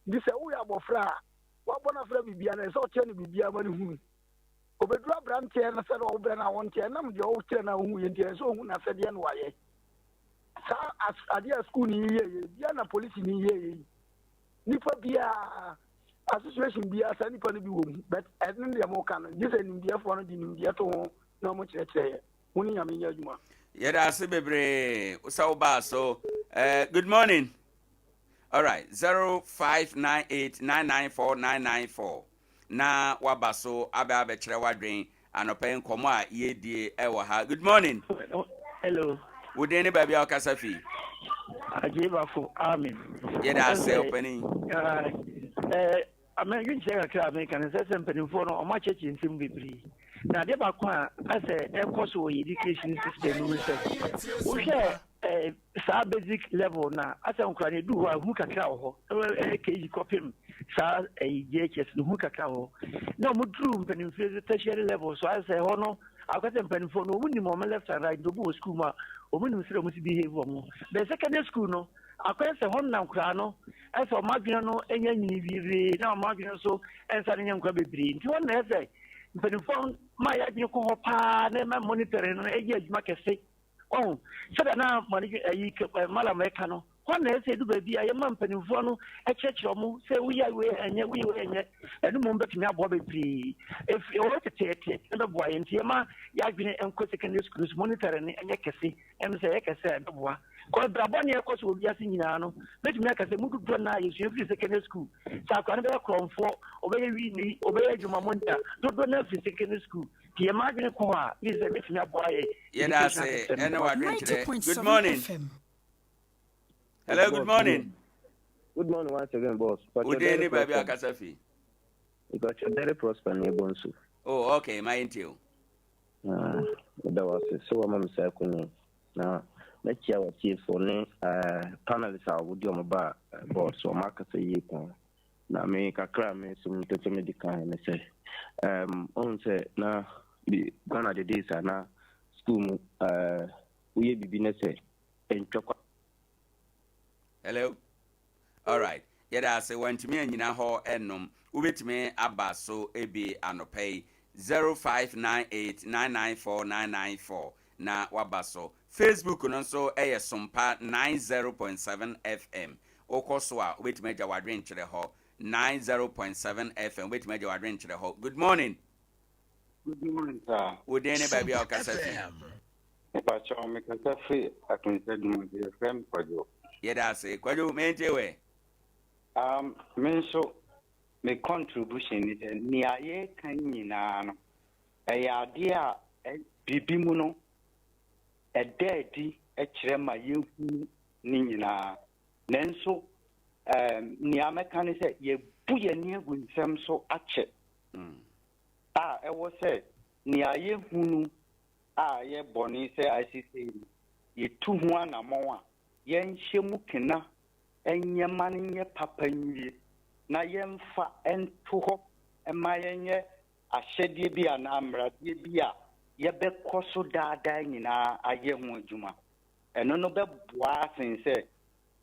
[SPEAKER 4] Di se wo ya abofra wa bona fra bibia na se o che no bibia ma ne hu. Obedu abrantie na se no be na won che na mde o che na hu ye ntie so hu na se de no waye. Sa Adea school ni ye bia na police ni ye. Nipa bia association bia sa nipa no bi wo mu but edin de mo kan di se ni bia fo no di ni bia to na mo kire woni nyame nya adwuma.
[SPEAKER 1] Yeda ase bebre usa uba so good morning. All right, 0598994994 na wabaso abe kire wadwen anope nkomo a yedie ewo ha. Good morning.
[SPEAKER 4] Hello.
[SPEAKER 1] Wode ne baby akasa fi.
[SPEAKER 4] Ajibafo amen.
[SPEAKER 1] Yeda ase opening.
[SPEAKER 4] Amen you check American say mpanimfo no o ma chechi ntim bibiri. Na de ba kwa ase ekoso education system we say. We share sa basic level na ase nkura ne du ho kakra ho. KG kopim sa JHS no kakra ho. Na mo dru mpanimfo tertiary level so ase ho no akwate mpanimfo no wuni mo left and right do bo school ma o mu sire mo si behave mo. The secondary school no akwese hon na nkura no ese o madwene no enya nyinibire na o madwene so ensa ne nkwa bebre nti won na ese mpanimfo ma ya dwene ko pa na ma monitoring no eji adwuma kese oh so da na mani ayi mala meka no won na ese du ba bia ye ma mpanimfo no ekekere mo se we enye enu mo betumi abo bebre if o tete na bo aye nti ma ya dwene enko secondary schools monitoring enye kese em se ye kese bo ko brabon ye ko so obi ase nyina no betumi akase mudu do na yesu free secondary school sa kwa na be kromfo obeye wi ni obeye adwuma monta do na free secondary school ti ma dwene ko a ni se betumi abo aye
[SPEAKER 1] Yeda ase ene wadwen kire. Good morning. Hello, good morning.
[SPEAKER 10] Good morning once again, boss.
[SPEAKER 1] Ude ni baby akasa fi.
[SPEAKER 10] You got your very prosper neighbor.
[SPEAKER 1] Oh, okay, my intio.
[SPEAKER 10] That was it. So I'm saying now let's hear what you for ne panelists are with your bar boss so market say you can na me kakra me some to me the kind say on say na the one of the days na school we be na say enchokwa.
[SPEAKER 1] Hello. All right. Yeda say wantimi anyina ho ennom ubetimi aba so ebi anopay 0598994994 na wabaso Facebook no so Sompa 90.7 FM okoso a ubetimi agya wadwen kire ho 90.7 FM ubetimi agya wadwen kire ho. Good morning.
[SPEAKER 15] Good morning, sir.
[SPEAKER 1] Udene baby okasa fi.
[SPEAKER 15] Pacho me kasa fi akunse dumo de FM kwajo.
[SPEAKER 1] Yeda say kwajo mente we.
[SPEAKER 15] Me so me contribution is ni aye kan nyina no. Ade a bibi mu no ededi kire ma yehu ni nyina. Nenso ni ameka ne se ye bu ye ni agunsem so ache. Ewo se ni aye hunu ye boni se ICC ye tu hu anamon a ye nhemu kena enye manye papa nwie na ye mfa ento ho ema yenye ahyedie bi ana amradie bi a ye bekoso daada nyina aye hu adwuma eno no beboa sen se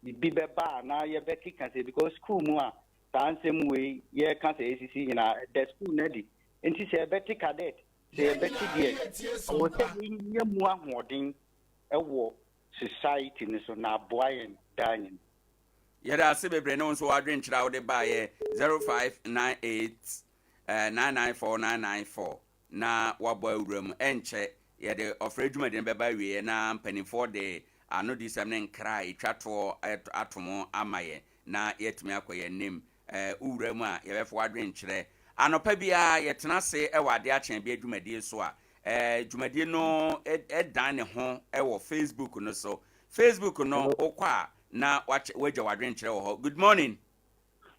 [SPEAKER 15] bibi beba na ye bekika se because school mu a tansem we ye kan se ACC nyina the school na di enti se beti cadet se beti die o se nye mu ahoden ewo society ni so na boyen danyin.
[SPEAKER 1] Yada se bebre no so wadwen kira wo de ba ye 0598 994 na wabɔ awuram ɛnkyɛ yɛde ɔfrɛ dwumadie bɛba wie na mpanimfoɔ de ano di sɛm ne nkra etwa toɔ atomo ama yɛ na yɛtumi akɔ yɛn nim uwuram a yɛbɛfo adwen kyerɛ anɔpa bia yɛtena se ɛwɔ Adea Akye Abia dwumadie so a dwumadie no ɛdan ne ho ɛwɔ Facebook no so Facebook no okwa na wagya wadwen kyerɛ wɔ hɔ. Good morning.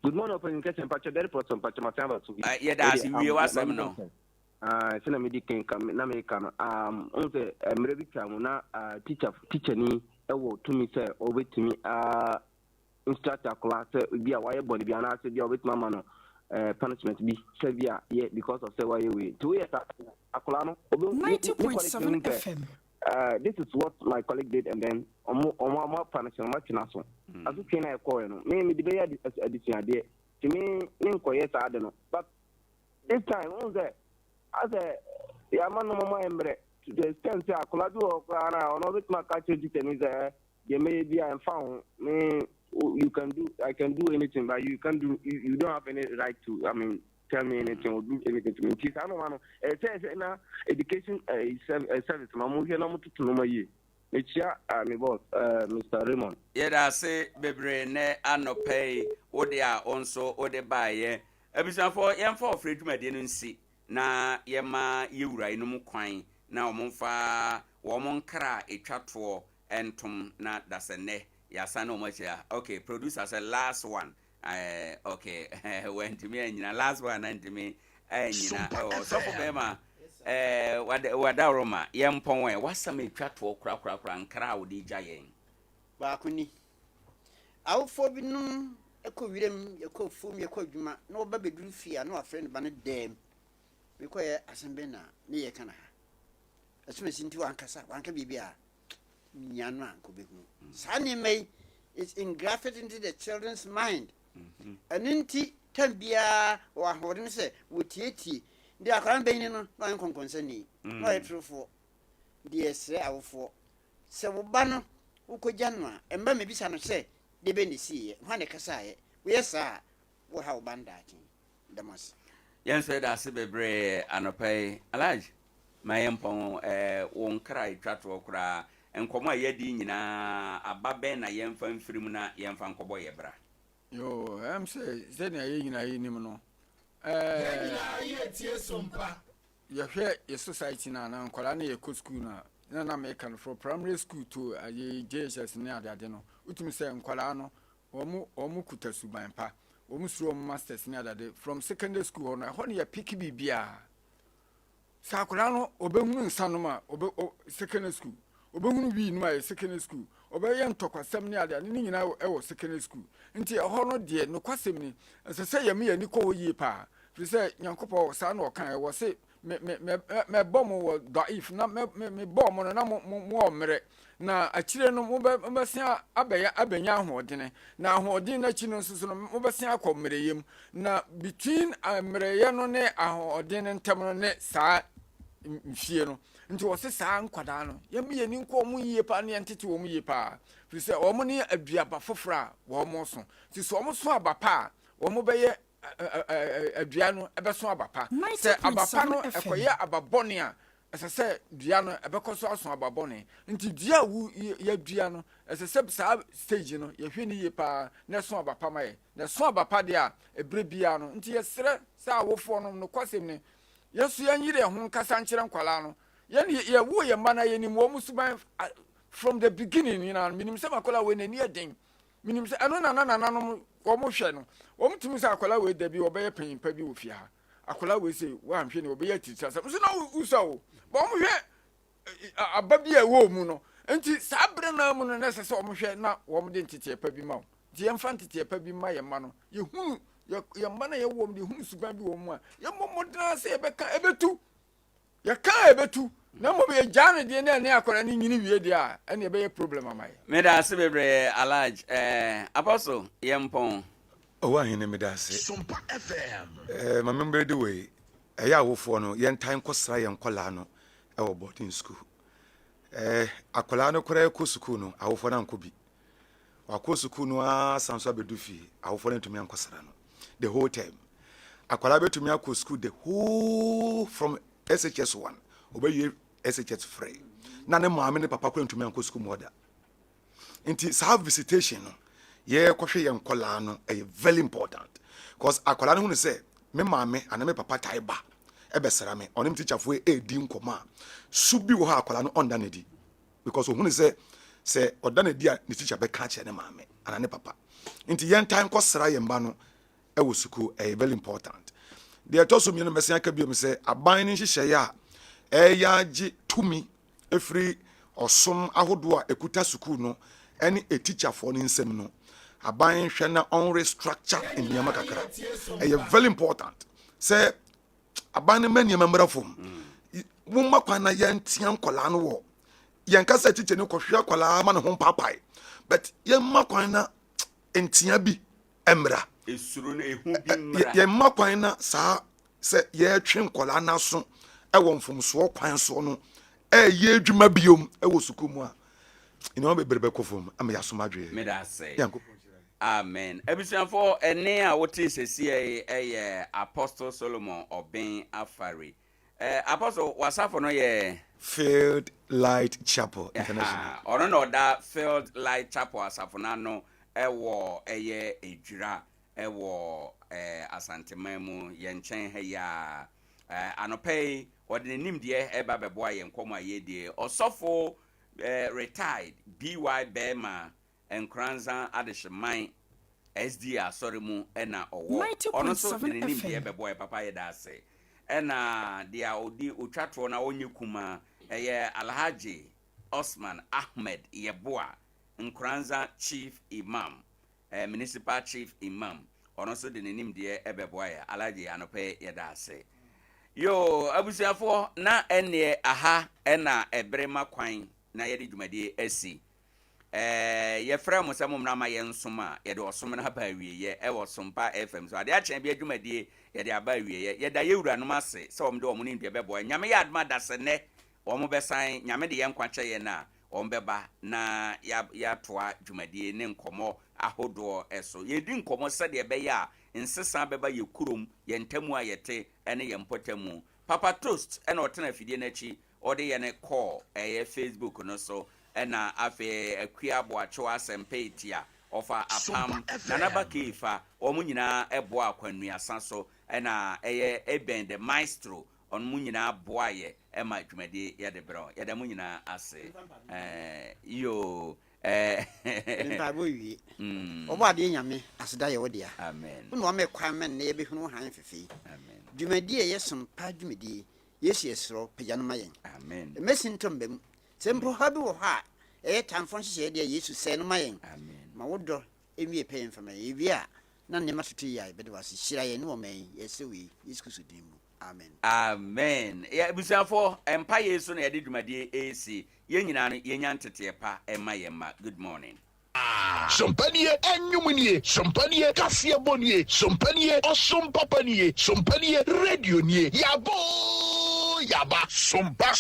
[SPEAKER 10] Good morning, Open Kitchen Patch, very person, Patch Matamba to be.
[SPEAKER 1] That's we was no.
[SPEAKER 10] Sena medical come, Namaikan, also a medical, teacher ni, to me, sir, or with me, instructor class, be a wire body, be an answer, be with my punishment be severe, yet because of the way. 2 years, Acolano,
[SPEAKER 5] 90.7 FM.
[SPEAKER 10] This is what my colleague did, and then on more punishment, much national. As you can I call you, maybe the day addition idea to me, yes, I don't know. But this time, on there, as a Yaman embre to the extent that Colado or Clara or not my catcher is there may be I found me. You can do, I can do anything, but you can do, you don't have any right to, I mean, tell me anything or do anything to me. I don't want to, it says now, education is a service. I'm moving on to know my year. It's my boss, Mr. Raymond.
[SPEAKER 1] Yeah, I say, Bebre, ne, I no pay, or they are also, or they buy, yeah. Everything for young for free to my didn't see. Na, yema, you right, no more coin. Now, Monfa, woman cry, a chat for, and Tom, not that's a ne. Yes, I know much. Yeah. Okay, producer said last one. Okay, went to me and last one and to me and so for them. What Roma, young Pong, what's some chat for crack and crowd giant.
[SPEAKER 12] Bakuni. Our forbidden a co-vidum, your co-foom, your co-juma, no baby drew fear, no friend, but a dame. Require as a bena near Canada. As soon as into Ancasa, one can be Nyanwa Kubiku. Sunny May is engrafted into the children's mind. And inti Tambia or Horton say, would ye, they are cranberry no concerning. No, a true for dear say our four. So Bano, Uko Janwa, and maybe some say, they bend the sea, one a Casai. Yes, sir, what how bandati. Damas.
[SPEAKER 1] Yes, said I see Bebre and a pay a large. My empong won't cry, chat or cry. Nkɔmɔ a yɛdi nyinaa aba bɛn na yɛmfa mfiri na yɛmfa nkɔbɔ yɛ bra.
[SPEAKER 11] Yo, sɛ sɛnea yɛ nyinaa yɛnim no
[SPEAKER 14] yɛtie Sompa.
[SPEAKER 11] Yɛhwɛ yɛ society na nkɔla ne yɛkɔ school na meka no from primary school to yɛ JHS ne ade no wotumi sɛ nkɔla no ɔmo kuta suban pa ɔmo suro ɔmo masters ne ade from secondary school hɔ no ɛhɔ ne yɛ pick bibia sɛ akɔla no ɔbɛhunu nsa no ma secondary school obehunu bi no ma secondary school obeyɛ ntɔkwasɛm ne ade ne nyina ɛwɔ secondary school nti ɛhɔ no de no kwasɛm ni ɛsɛ sɛ yɛ me ani kɔ yie pa fi sɛ nyankopɔ saa na ɔkan ɛwɔ se me bɔ mo wɔ daif na me bɔ mo no na mo ɔmmerɛ na akyire no mo bɛsia abɛnya ahoɔdene na ahoɔden na akyi no nso no mo bɛsia akɔ mmerɛyam na between mmerɛyɛ no ne ahoɔden ntam no ne saa mfie no nti wose saa nkwadaa no yɛm yɛ ni nkɔ mu yie pa ne yɛntete wɔ mu yie pa fi sɛ ɔmo ne aduaba fofora wɔ mo so nti so ɔmo so aba pa ɔmo bɛyɛ adua no ɛbɛso aba pa sɛ aba pa no ɛkɔyɛ aba bɔne a ɛsɛ sɛ dua no ɛbɛkɔ so aso aba bɔne nti dua wu yɛ dua no ɛsɛ sɛ saa stage no yɛhwɛ ne yie pa na so aba pa ma yɛ na so aba pa de a ɛbrɛ bia no nti yɛsrɛ sɛ awofoɔ no kwasɛm ne yɛso yɛnyere ho nkasa nkyerɛ nkwala no ye wo ye mana ye ni mo musuban from the beginning you know minim se makola we nani eden minim se ano na no wo mo hwe no wo mutumi se akola we da bi obeye panimpa bi wo fie ha akola we se wo anhwe ne obeye titira se so na uso bo mo hwe aba bi e wo mu no enti sa bre na mu no na se wo mo hwe na wo mo de ntete pa bi ma wo di emfa ntete pa bi ma ye ma no ye hu ye ma na ye wo mo de hu suban bi wo mu a ye mo modna se e beka ebetu ya ka ebetu na mo be jane de ne akora ni nyini wie de a ene be problem amai
[SPEAKER 1] me da se bebre alaj apostle yempon
[SPEAKER 13] Owoahene me da se
[SPEAKER 14] Sompa FM
[SPEAKER 13] ma member de we eya awofo no yen tan kosra yen kola no e wo boarding school akola no kora ko school no awofo na nko bi wa ko school no a sanso abedu fi awofo no ntumi ankosra no the whole time akwala betumi akɔ school the whole from SHS1 obey SHS free na ne maame ne papa kɔ ntumi akɔ school moda nti sa visitation no ye kɔhwɛ yɛn kɔla no very important because akwala no hu ne sɛ me maame ana me papa taiba ebesera me onim teacher fo di nkoma su bi wo ha akwala no onda ne di because hu ne sɛ oda ne di a ne teacher be ka che ne maame ana ne papa nti yɛn time kɔsra yɛn ba no ɛwɔ suku very important de ɛtɔ mi no mesia ka biom sɛ aban ne hyehyɛ ya ɛyagye tumi efiri ɔsom ahodo a ekuta suku no ɛne a teacher for ne nsɛm no aban hwɛ na on restructure nneɛma kakra very important sɛ aban ne mani mamra fom wo makwa na yɛn tian kola no wo yɛn kasa teacher ne kɔhwɛ kola ma ne ho papai but yɛn makwa na entia bi emra
[SPEAKER 1] esuro no ehu bi mra
[SPEAKER 13] yɛn makwa na saa sɛ yɛtwe kola na so ɛwɔ mfomso kwan so no ɛyɛ adwuma biom ɛwɔ suku mu a ina bebrebe kofom am ya somadwe
[SPEAKER 1] me da say amen ebisanfo ene a wote sesi Apostle Solomon Obin Afari Apostle wasafo no ye
[SPEAKER 13] Field Light Chapel International
[SPEAKER 1] ono no da Field Light Chapel asafo na no ewo ejura ewo asanteman mu ye nchen ha ya anopei wode nim de eba beboa ye nkomo ayedie osofo retired BY Bema Nkoranza Adesheman SD sorry mu ena owo ono so de nim de beboa papa ye da ase ena dia odi otwatro na onye kuma Alhaji Osman Ahmed Yeboa Nkoranza Chief Imam Municipal Chief Imam ono so de nim de beboa ye Alhaji anope ye da ase yo abusiafo na ene aha ena ebrema kwan na yedi dwumadi asi ye fra mo se mo mrama ye nsoma ye de osom na ba wiye e wo Sompa FM so ade a chen bi dwumadi ye de aba wiye ye da ye wura no ase se om de om ni ndwe bebo nyame ya adma da se ne om be san nyame de ye nkwache ye na om beba na ya toa dwumadi ne nkomo ahodo eso ye di nkomo se de be ya nsesa beba ye kurom ye ntamu ayete ene ye mpotamu Papa Toast ene otena fidie na chi ode ye ne call Facebook no so ena afi akua boacho asempe tia ofa apam nanaba kifa omu nyina ebo akwanua so ena eben the maestro onmu nyina boaye ema dwumade ye de bro ye da mu nyina ase yo
[SPEAKER 12] nta boyi obo ade nyame aseda ye wodia
[SPEAKER 1] amen
[SPEAKER 12] no me kwan men na ye behunu han fefi
[SPEAKER 1] amen
[SPEAKER 12] dwumade ye Sompa dwumade yesu esro pagya no mayen
[SPEAKER 1] amen
[SPEAKER 12] mesin tombem sempo habi wo ha tamfon hye de yesu sɛ no mayen
[SPEAKER 1] amen
[SPEAKER 12] ma wodo emi epen fama ewi a na ne matoto yi ai bede wase hyira ye ne wo man yesewi yesu kristo dim amen
[SPEAKER 1] amen ya busanfo empa yesu na yede dwumade esi ye nyina no ye nya ntete pa ema ye ma good morning
[SPEAKER 14] Sompanie enyumunie Sompanie kafia bonie Sompanie osompapanie Sompanie radio nie yabo yaba Sompa